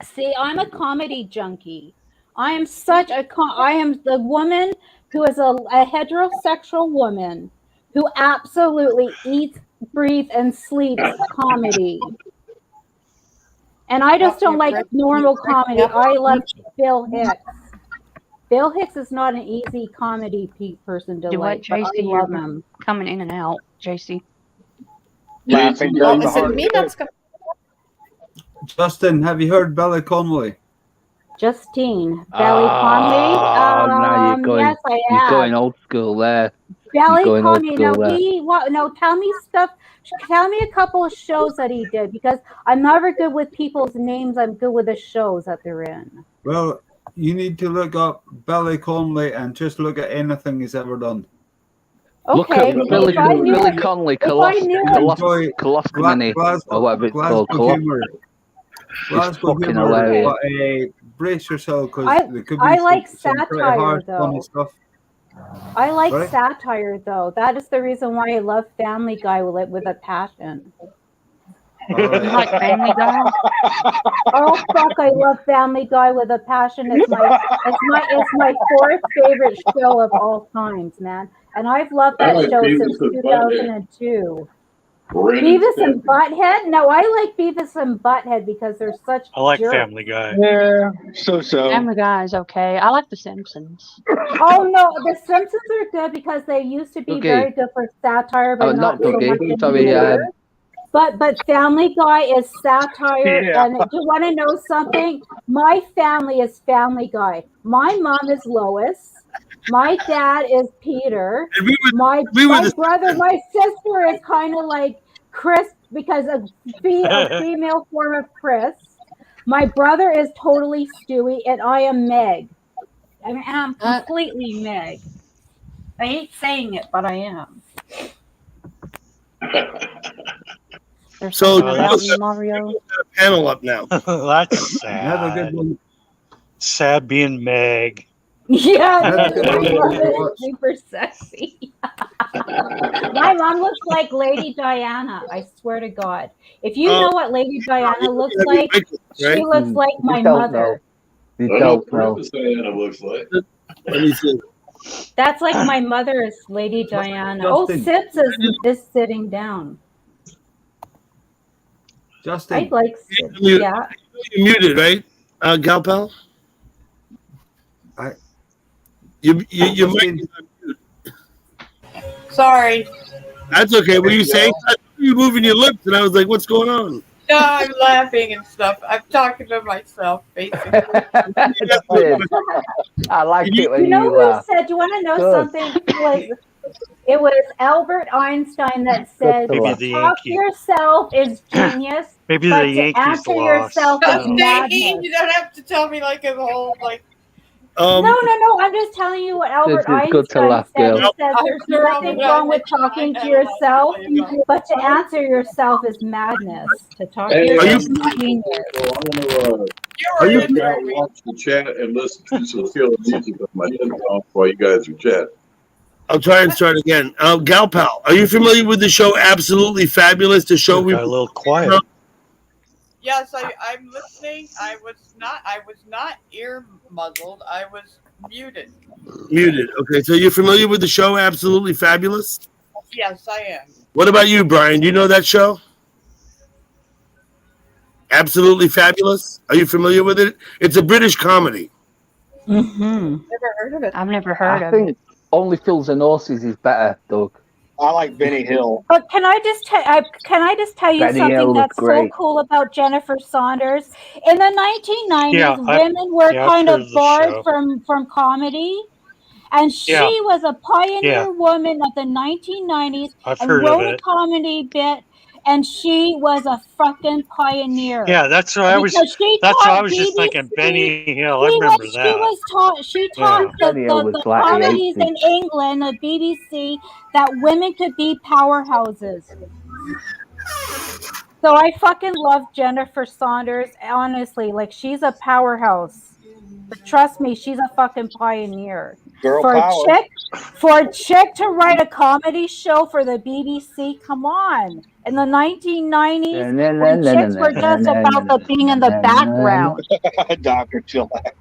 See, I'm a comedy junkie. I am such a I am the woman who is a heterosexual woman who absolutely eats, breathes, and sleeps comedy. And I just don't like normal comedy. I love Bill Hicks. Bill Hicks is not an easy comedy person to Do what, like, but I JC? love You're him. coming in and out, JC. Laughing Oh, during is the it me that's coming? Justin, have you heard Billy Connolly? Justine, Belly Conley. Now you're going. Yes, I You're have. going old school there. Belly You're going old Conley. school No, there. no, tell me stuff. Tell me a couple of shows that he did, because I'm never good with people's names. I'm good with the shows that they're in. Well, you need to look up Billy Connolly and just look at anything he's ever done. Look Okay, at Billy Connolly, Coloscomany, or whatever it's called. It's fucking hilarious. But, brace yourself, because there could be I like some pretty satire, hard, though. funny stuff. I like Sorry? satire, though. That is the reason why I love Family Guy with a passion. You like Family Guy? Oh fuck! I love Family Guy with a passion. It's my fourth favorite show of all times, man. And I've loved that like show Beavis since and Butthead. 2002. Brandon Beavis said- and Butthead? No, I like Beavis and Butthead because they're such. I like jerks. Family Guy. Yeah, so. Family Guy is okay. I like The Simpsons. Oh no, The Simpsons are good because they used to be Okay. very good for satire, but not so okay. much Sorry, anymore. But Family Guy is satire, Yeah. and do you want to know something? My family is Family Guy. My mom is Lois. My dad is Peter. And My the brother, my sister is kind of like Chris because of a female form of Chris. My brother is totally Stewie, and I am Meg. I mean, I'm completely Meg. I hate saying it, but I am. There's So something about look, Mario. panel up now. That's Another good sad. one. Sad being Meg. Yeah, Another good my one. mom is super sexy. My mom looks like Lady Diana. I swear to God. If you know what Lady Diana looks like, she looks like my You don't mother. know. You I know don't know. Princess Diana looks like. Let me see. That's like my mother is Lady Diana. Oh, Justin. Sips is sitting down. I Justin, like Sips. You- Yeah. You're muted, right, Galpal? You might. Sorry. That's okay. What are you saying? I thought you were moving your lips, and I was like, "What's going on?" No, I'm laughing and stuff. I'm talking to myself, basically. I like it when You know you who laugh. said? You want to know Good. something? It was Albert Einstein that said, Maybe the "To talk to Yankees. yourself is genius, Maybe but the to Yankees answer lost. yourself I is don't know. madness." You don't have to tell me like a whole like. Um, No. I'm just telling you what Albert This is good to Einstein laugh, said. He girl. said, I'm "There's sure nothing Albert wrong with Einstein talking to had a lot to yourself, say about it. but to answer yourself is madness. To talk to Hey, yourself is so genius." I want to You were now answering me. watch the chat and listen to some killer music with my headphones off while you guys are chatting. I'll try and start again. Galpal, are you familiar with the show Absolutely Fabulous? The show we Got a little quiet. Yes, I'm listening. I was not ear muzzled. I was muted. muted. Okay, so you're familiar with the show Absolutely Fabulous? Yes, I am. What about you, Brian? Do you know that show? Absolutely Fabulous. Are you familiar with it? It's a British comedy. Mm-hmm. Never heard of it. I've never heard I of think it. Only Fools and Horses is better, Doug. I like Benny Hill. But can I just tell you Benny something Hill was that's so great. cool about Jennifer Saunders? In the 1990s, Yeah, women were I've kind heard of of the barred show. from comedy, and she Yeah. was a pioneer Yeah. woman of the 1990s I've and heard of wrote a it. comedy bit. and she was a fucking pioneer. Yeah, that's what I was. Because she That's what taught I was just thinking. BBC. Benny Hill. I remember that. She taught Yeah. Benny Hill was the like the comedies 80s. in England, the BBC, that women could be powerhouses. So I fucking love Jennifer Saunders. Honestly, like she's a powerhouse. But trust me, she's a fucking pioneer. Girl For power. a chick to write a comedy show for the BBC, come on. In the 1990s, when chicks were just about the being in the background. Dr. Chillax.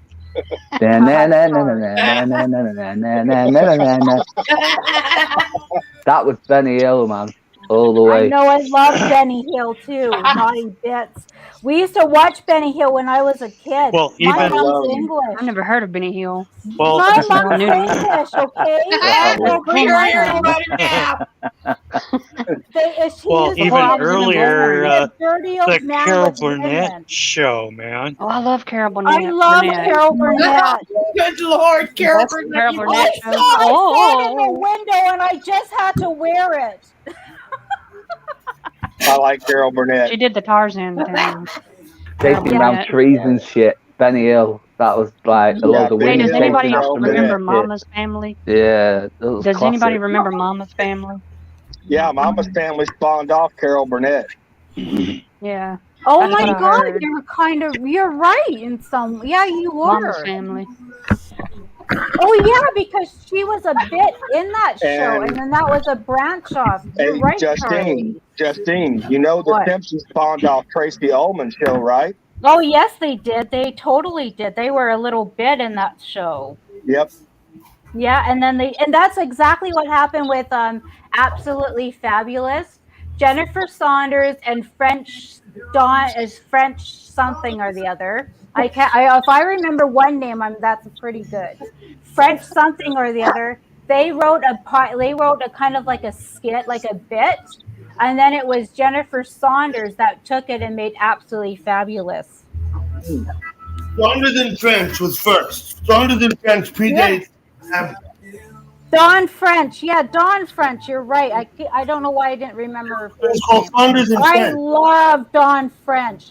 That was Benny Hill, man. All the way. I know, I love Benny Hill too. Naughty bits. We used to watch Benny Hill when I was a kid. Well, My even mom's English. I've never heard of Benny Hill. well, My mom's English, okay? We'll hear everybody now. well, even earlier, the Carol with Burnett women. show, man. Oh, I love Carol Burnett. I love Carol Burnett. Good Lord, Carol That's Burnett. Carol you Burnett like- show. I saw it in the window and I just had to wear it. I like Carol Burnett. She did the Tarzan thing. Chasing around trees and shit. Benny Hill. That was like a lot of Hey, women does chasing anybody after me. remember and shit. Mama's Family? Yeah. That was Does classic. anybody remember Mama's Family? Yeah, Mama's Family spawned off Carol Burnett. Yeah. Oh That's my what I God, heard. you're right in some, yeah, you Mama's were. Family. Oh yeah, because she was a bit in that show, And- and then that was a branch off. You're Hey, right, Charlie. Justine, you know the What? Simpsons spawned off Tracy Ullman's show, right? Oh yes, they did. They totally did. They were a little bit in that show. Yep. Yeah, and that's exactly what happened with Absolutely Fabulous. Jennifer Saunders and French something or the other. If I remember one name, that's pretty good. French something or the other. They wrote a kind of like a skit, like a bit, and then it was Jennifer Saunders that took it and made Absolutely Fabulous. Stronger Than French was first. Stronger Than French predates. Dawn French. Yeah, Dawn French. You're right. I don't know why I didn't remember her first It's called name. Stronger Than I French. love Dawn French.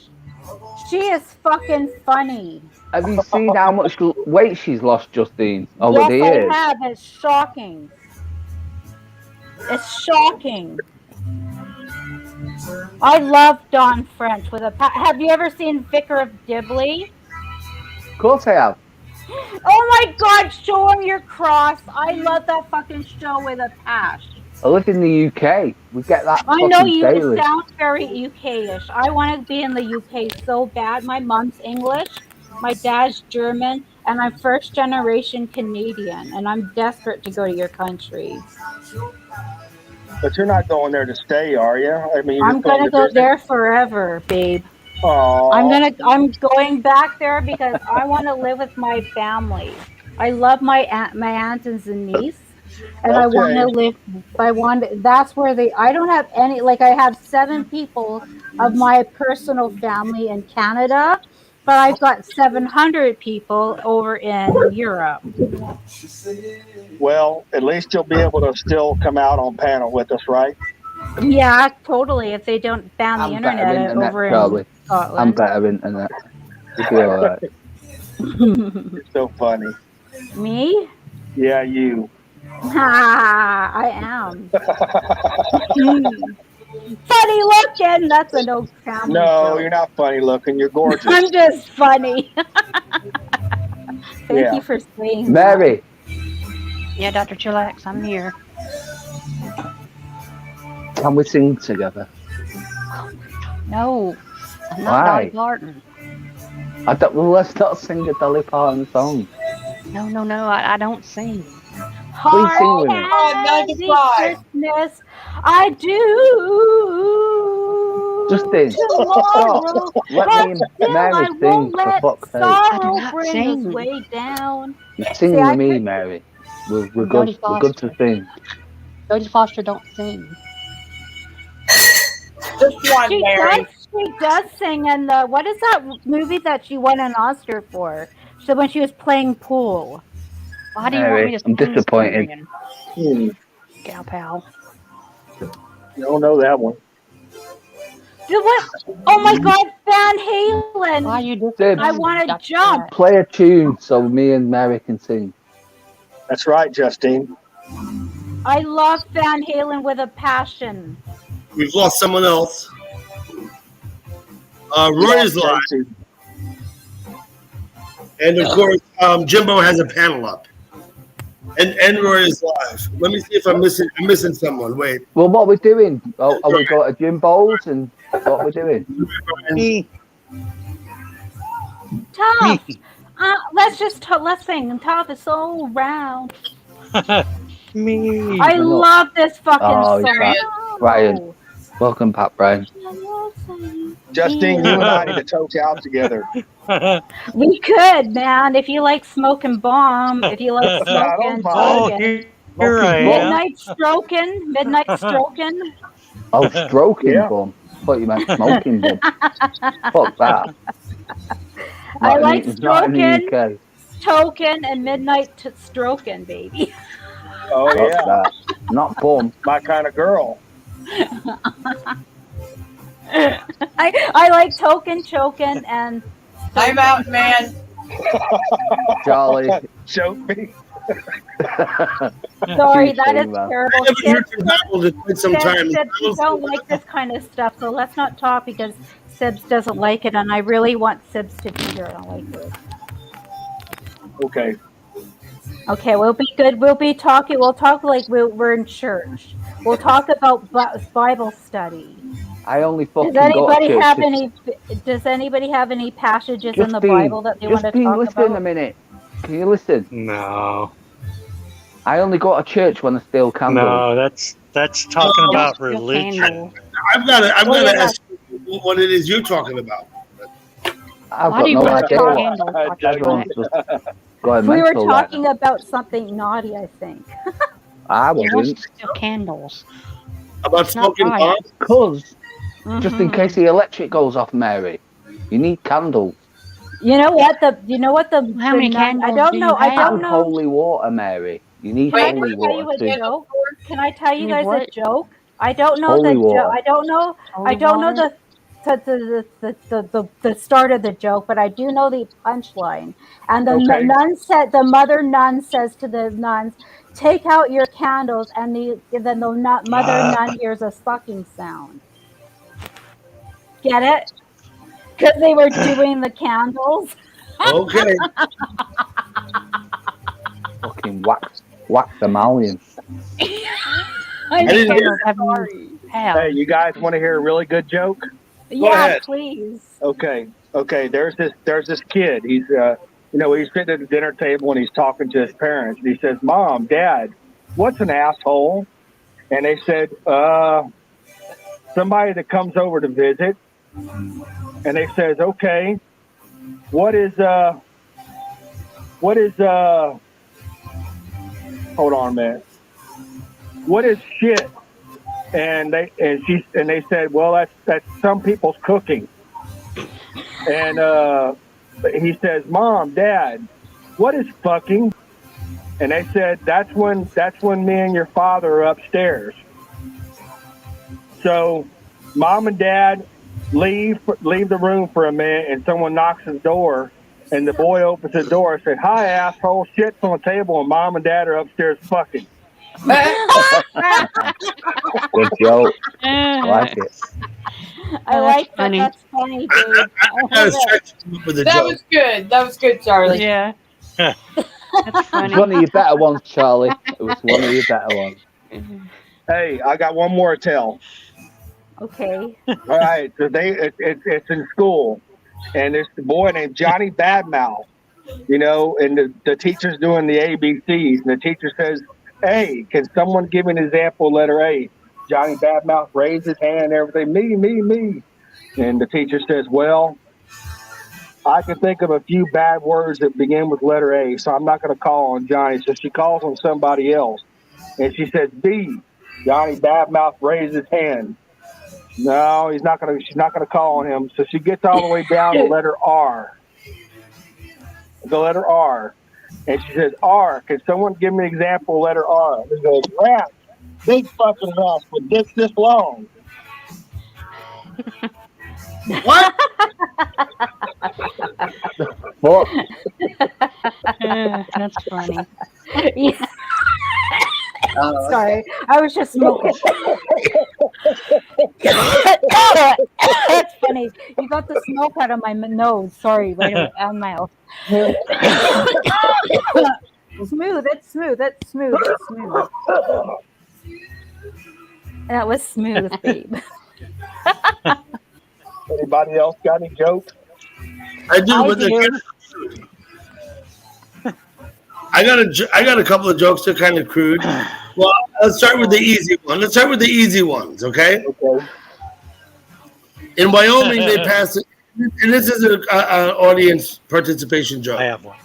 She is fucking funny. Have you seen how much weight she's lost, Justine, over the Yes, years? I have. It's shocking. It's shocking. I love Dawn French. Have you ever seen Vicar of Dibley? Of course I have. Oh my God! Show him your cross. I love that fucking show with a passion. I live in the UK. We get that I know fucking you. daily. It sounds very UK-ish. I want to be in the UK so bad. My mom's English, my dad's German, and I'm first-generation Canadian, and I'm desperate to go to your country. But you're not going there to stay, are you? I mean, you're I'm just going gonna to go visit? there forever, babe. Aw. I'm going back there because I want to live with my family. I love my aunts and niece, and I want to live. That's where I don't have any. Like I have 7 people of my personal family in Canada, but I've got 700 people over in Europe. Well, at least you'll be able to still come out on panel with us, right? Yeah, totally. If they don't ban the I'm better internet over Charlie. in Scotland. I'm better internet. You'll be alright. You're so funny. Me? Yeah, you. I am. Funny looking. That's an old family No, joke. you're not funny looking. You're gorgeous. I'm just funny. Thank Yeah. you for saying Mary, Yeah, Dr. Chillax, I'm here. can we sing together? No, I'm not Why? Dolly Parton. Well, let's not sing a Dolly Parton song. No, I don't sing. Please sing with me. Happy Christmas, I do. Justine, Tomorrow, stop. Let but me still and Mary I sing, won't for let fuck's sake. I do sorrow not bring sing. us way down. You sing See, with I me, could- Mary. We're Jodie good. We're good to sing. Jodie Foster don't sing. Just one, Mary. She does sing in the, what is that movie that she won an Oscar for? So when she was playing pool. Well, how do you want me Mary, to I'm sing disappointed. then? Gal pal. You don't know that one. What? Oh my God, Van Halen! Why you just Dibs, I want to jump. play a tune so me and Mary can sing. That's right, Justine. I love Van Halen with a passion. We've lost someone else. Roy is live. Tracy. And of course, Jimbo has a panel up. And Roy is live. Let me see if I'm missing someone. Wait. Well, what we're doing? Oh, are we going to Jim Bowles and what we're doing? Tough. Let's sing. Tough is so round. Me. I love this fucking Oh, song. Brian. Brian. Welcome back, Brian. Justine, you and I need to toke out together. We could, man. If you like smoking bomb, if you like smoking, Oh, here I am. midnight stroking. Oh, stroking Yeah. bomb. Thought you meant smoking bomb. Fuck that. I like Not in the stroking, UK. token, and midnight stroking, baby. Oh, Fuck yeah. that. Not bomb. My kind of girl. I like token, choking, and I'm out, man. Charlie. Choke me. sorry, Huge that thing, is man. terrible. I haven't heard from Bible in quite some time. Sibs don't like this kind of stuff, so let's not talk because Sibs doesn't like it, and I really want Sibs to be here. I don't like it. Okay. Okay, we'll be good. We'll be talking. We'll talk like we're in church. We'll talk about Bible study. I only fucking Does anybody got have church. any? Does anybody have any passages in the Justine, Bible that they want to Justine, talk listen about? a minute. Can you listen? No. I only go to church when I steal candles. No, that's talking about religion. I've got to yeah. ask you what it is you're talking about. I've Why got do you no want to idea. talk What candles? everyone's just going We were mental right talking now. about something naughty, I think. I You don't wasn't. steal candles. About It's not smoking right. bombs? Because, just in Mhm. case the electric goes off, Mary, you need candles. You know what? How many candles I don't do know. you I have? don't And know. holy water, Mary. You need Can I holy tell you water a too. joke? Can I tell you Need guys a what? joke? I don't know Holy the water. I don't know. Holy I don't know water? the start of the joke, but I do know the punchline. And the Okay. the mother nun says to the nuns, "Take out your candles," and then the mother nun hears a sucking sound. Get it? Because they were doing the candles. Okay. Fucking wax the malleon. I'm didn't so hear Have you sorry. have? Hey, you guys want to hear a really good joke? Yeah, ahead. please. Okay. There's this kid. He's he's sitting at the dinner table and he's talking to his parents. And he says, "Mom, Dad, what's an asshole?" And they said, "Somebody that comes over to visit." And they says, "Okay, what is hold on a minute. What is shit?" And they said, "Well, that's some people's cooking." And he says, "Mom, Dad, what is fucking?" And they said, that's when me and your father are upstairs." So Mom and Dad leave the room for a minute, and someone knocks on the door, and the boy opens the door and said, "Hi, asshole, shit's on the table, and Mom and Dad are upstairs fucking." Good joke. I like it. I Oh, like that. funny. That's funny, dude. I I was love trying it. to come up with a That joke. was good. That was good, Charlie. Yeah. That's It funny. was one of your better ones, Charlie. It was one of your better ones. Hey, I got one more to tell. Okay. All right, so it's in school, and there's the boy named Johnny Badmouth, and the teacher's doing the ABCs, and the teacher says, "Hey, can someone give an example letter A?" Johnny Badmouth raised his hand and everything, me. And the teacher says, "Well, I can think of a few bad words that begin with letter A, so I'm not going to call on Johnny." So she calls on somebody else, and she says, "B." Johnny Badmouth raised his hand. No, she's not gonna call on him. So she gets all the way down to letter R. The letter R. And she says, "R, can someone give me an example of letter R?" He goes, "Rat, big fucking rat with dick this long." What? What? That's funny. Yeah. Sorry, I was just smoking. That's funny. You got the smoke out of my nose. Sorry, right out of my mouth. Smooth. It's smooth. It's smooth. It's smooth. That was smooth, babe. Anybody else got any jokes? I do. But I got a couple of jokes that are kind of crude. Well, let's start with the easy one. Let's start with the easy ones, okay? Okay. In Wyoming, they passed it, and this is an audience participation joke. I have one.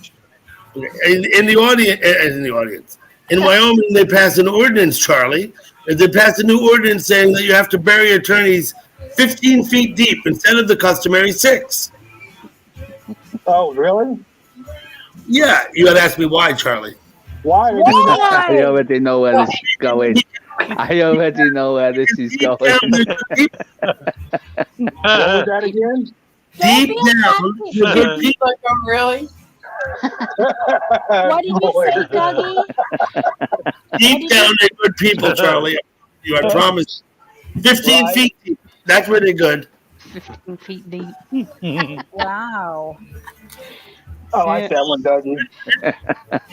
In the audience, in Wyoming, they passed an ordinance, Charlie. They passed a new ordinance saying that you have to bury attorneys 15 feet deep instead of the customary 6. Oh, really? Yeah, you got to ask me why, Charlie. Why? I already know where this is going. I already know where this is going. What was that again? Deep down, you're good people. Like, oh, really? What did you say, Dougie? Deep down, they're good people, Charlie. I promise. 15 feet deep. That's where they're good. 15 feet deep. Wow. I like that one, Dougie.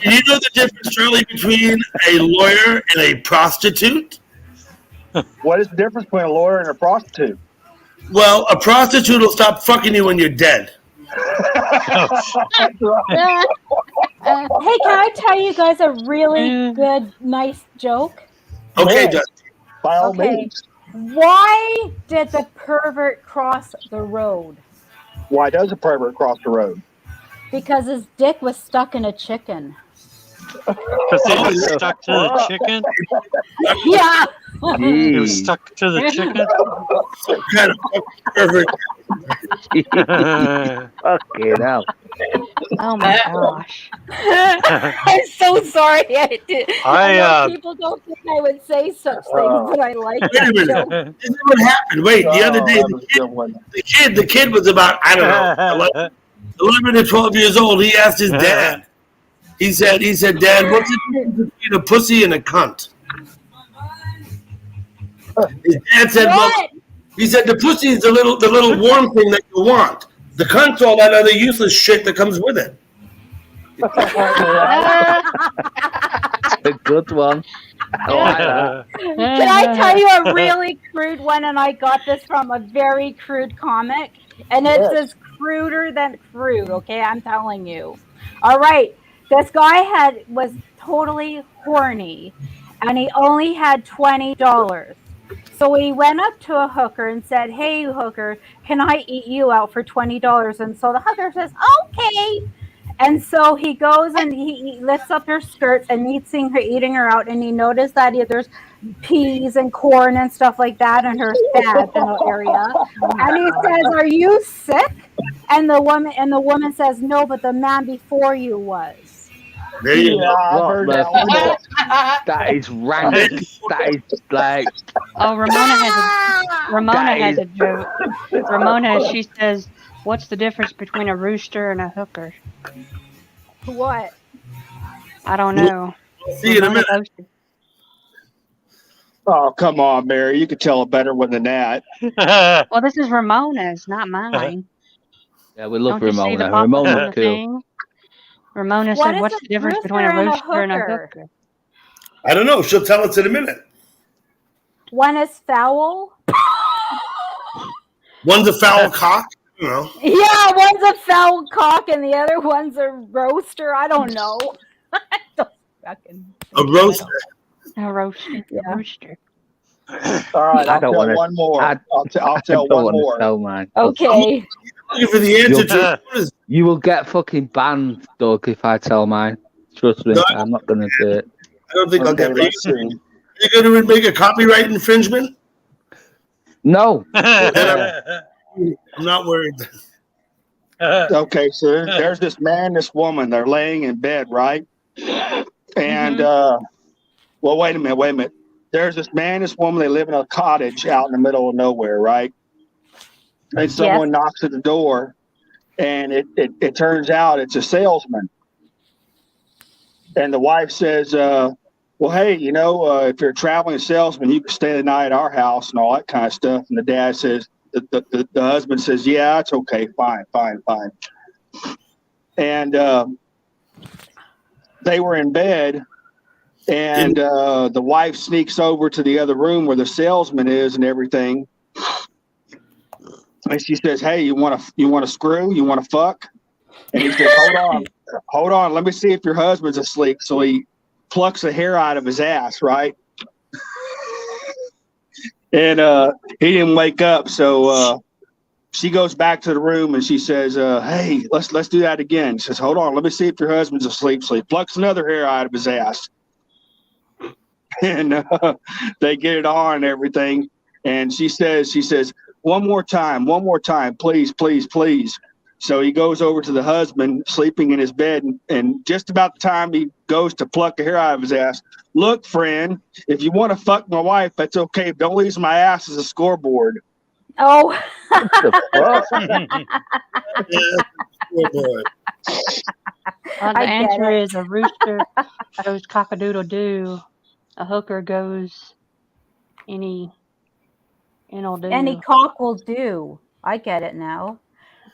Do you know the difference, Charlie, between a lawyer and a prostitute? What is the difference between a lawyer and a prostitute? Well, a prostitute will stop fucking you when you're dead. Hey, can I tell you guys a really good, nice joke? Okay, Yes. By all means. Why did the pervert cross the road? Why does a pervert cross the road? Because his dick was stuck in a chicken. Because it was stuck to the chicken? Yeah. It was stuck to the chicken? Kind of pervert. Fucking hell. Oh my gosh. I'm so sorry. I know people don't think I would say such things, but I like Wait a it. minute. This is what happened. Wait, the other day, the kid was about, I don't know, 11 or 12 years old. He asked his dad. He said, Dad, what's the difference between a pussy and a cunt? His dad said, well, he said the pussy is the little warm thing that you want. The cunt's all that other useless shit that comes with it. A good one. I like that. Can I tell you a really crude one? And I got this from a very crude comic. And it's as cruder than crude, okay? I'm telling you. All right. This guy was totally horny. And he only had $20. So he went up to a hooker and said, hey, hooker, can I eat you out for $20? And so the hooker says, okay. And so he goes and he lifts up her skirts and he's seeing her eating her out. And he noticed that there's peas and corn and stuff like that in her vaginal area. And he says, are you sick? And the woman says, no, but the man before you was. There you go. That is rank. That is like. Oh, Ramona has a joke. Ramona, she says, what's the difference between a rooster and a hooker? What? I don't know. See you in a minute. Oh, come on, Mary. You could tell a better one than that. Well, this is Ramona's, not mine. Yeah, we love Don't you see the Ramona. pop-up on Ramona's the cool. thing? Ramona said, what's the difference between a rooster and a hooker? I don't know. She'll tell us in a minute. One is foul. One's a foul cock. You know. Yeah, one's a foul cock and the other one's a roaster. I don't know. A roaster. A roaster. Yeah. A rooster. All right, I I'll don't tell wanna- one more. I- I'll tell one more. Tell mine. Okay. Looking for the answer to You will get fucking banned, Doug, if I tell mine. Trust me, No, I'm not going to do it. I don't think I'll Okay, get let's see. You're going to make a copyright infringement? No. I'm not worried. Okay, so there's this man, this woman. They're laying in bed, right? And well, wait a minute. There's this man, this woman. They live in a cottage out in the middle of nowhere, right? and someone knocks at the door, and it turns out it's a salesman. And the wife says, well, hey, if you're a traveling salesman, you can stay the night at our house and all that kind of stuff. And the dad says, the husband says, yeah, it's okay. Fine. And they were in bed, and the wife sneaks over to the other room where the salesman is and everything. And she says, hey, you want to screw? You want to fuck? And he says, hold on. Let me see if your husband's asleep. So he plucks the hair out of his ass, right? And he didn't wake up. So she goes back to the room and she says, hey, let's do that again. She says, hold on. Let me see if your husband's asleep. So he plucks another hair out of his ass. And they get it on and everything. And she says, one more time, please. So he goes over to the husband sleeping in his bed, and just about the time he goes to pluck the hair out of his ass, look, friend, if you want to fuck my wife, that's okay. Don't use my ass as a scoreboard. Oh. Well, the answer is a rooster goes cock-a-doodle-doo. A hooker goes any cock will do. I get it now.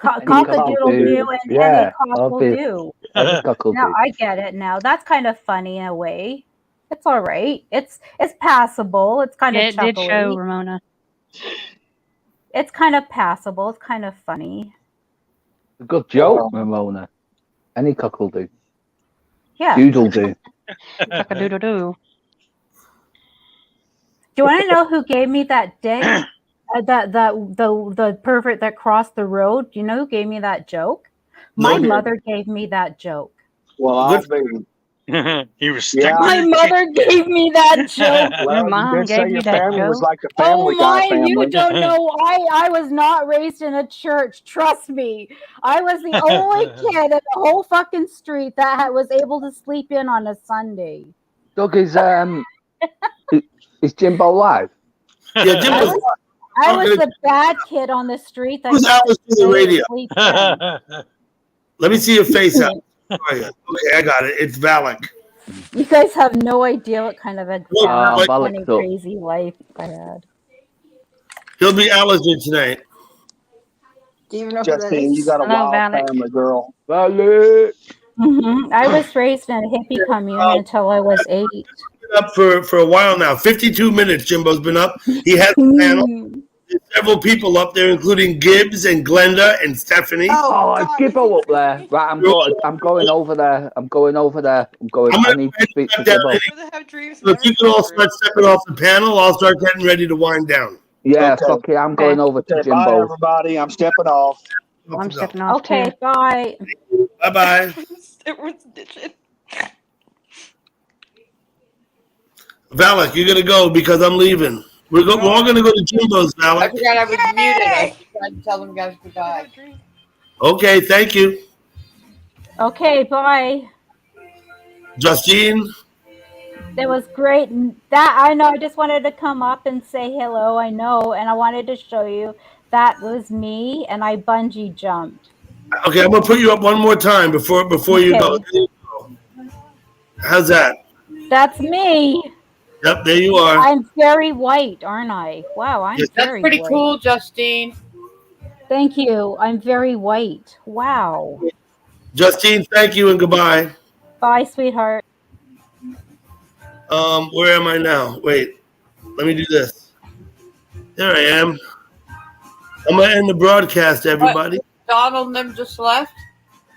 Cock-a-doodle-doo and any cock will do. Now I get it now. That's kind of funny in a way. It's all right. It's passable. It's kind of chuckly. It did show, Ramona. It's kind of passable. It's kind of funny. A good joke, Ramona. Any cock will do. Yeah. Doodle do. Cock-a-doodle-doo. Do you want to know who gave me that dick? The pervert that crossed the road. Do you know who gave me that joke? My mother gave me that joke. Well, he was. My mother gave me that joke. Well, mom gave you that family was joke. like the Family Guy family. You don't know. I was not raised in a church. Trust me. I was the only kid in the whole fucking street that was able to sleep in on a Sunday. Doug, is Jimbo live? Yeah, Jimbo's live. I was the bad kid on the street that Who's Alice to the radio? sleep in. Let me see your face out. Okay, I got it. It's Valak. You guys have no idea what kind of a funny, Valak. crazy life I had. He'll be allergy tonight. Do you know Justine, you got a wild family, girl. Valak. I was raised in a hippie commune until I was 8. Up for a while now. 52 minutes Jimbo's been up. He has a panel. There's several people up there, including Gibbs and Glenda and Stephanie. Oh, is Gibbo up there? Right, I'm going over there. I need to speak to Gibbo. So if you can all start stepping off the panel, I'll start getting ready to wind down. Yeah, fuck it. I'm going over to Jimbo. Bye, everybody. I'm stepping off. I'm stepping off Okay, too. bye. Bye-bye. Everyone's ditching. Valak, you're going to go because I'm leaving. We're all going to go to Jimbo's, Valak. I forgot I was muted. I was trying to tell them guys goodbye. Okay, thank you. Okay, bye. Justine? That was great. That I know. I just wanted to come up and say hello. I know, and I wanted to show you that was me, and I bungee jumped. Okay, I'm going to put you up one more time before you go. How's that? That's me. Yep, there you are. I'm very white, aren't I? Wow, I'm very pretty white. cool, Justine. Thank you. I'm very white. Wow. Justine, thank you and goodbye. Bye, sweetheart. Where am I now? Wait, let me do this. There I am. I'm going to end the broadcast, everybody. What? Donald and them just left?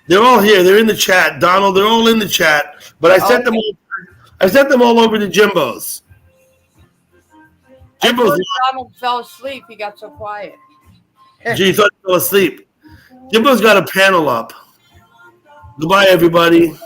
They're all here. They're in the chat. Donald, they're all in the chat. But I sent them all. I sent them all over to Jimbo's. Jimbo's. Donald fell asleep. He got so quiet. Gee, you thought he fell asleep. Jimbo's got a panel up. Goodbye, everybody.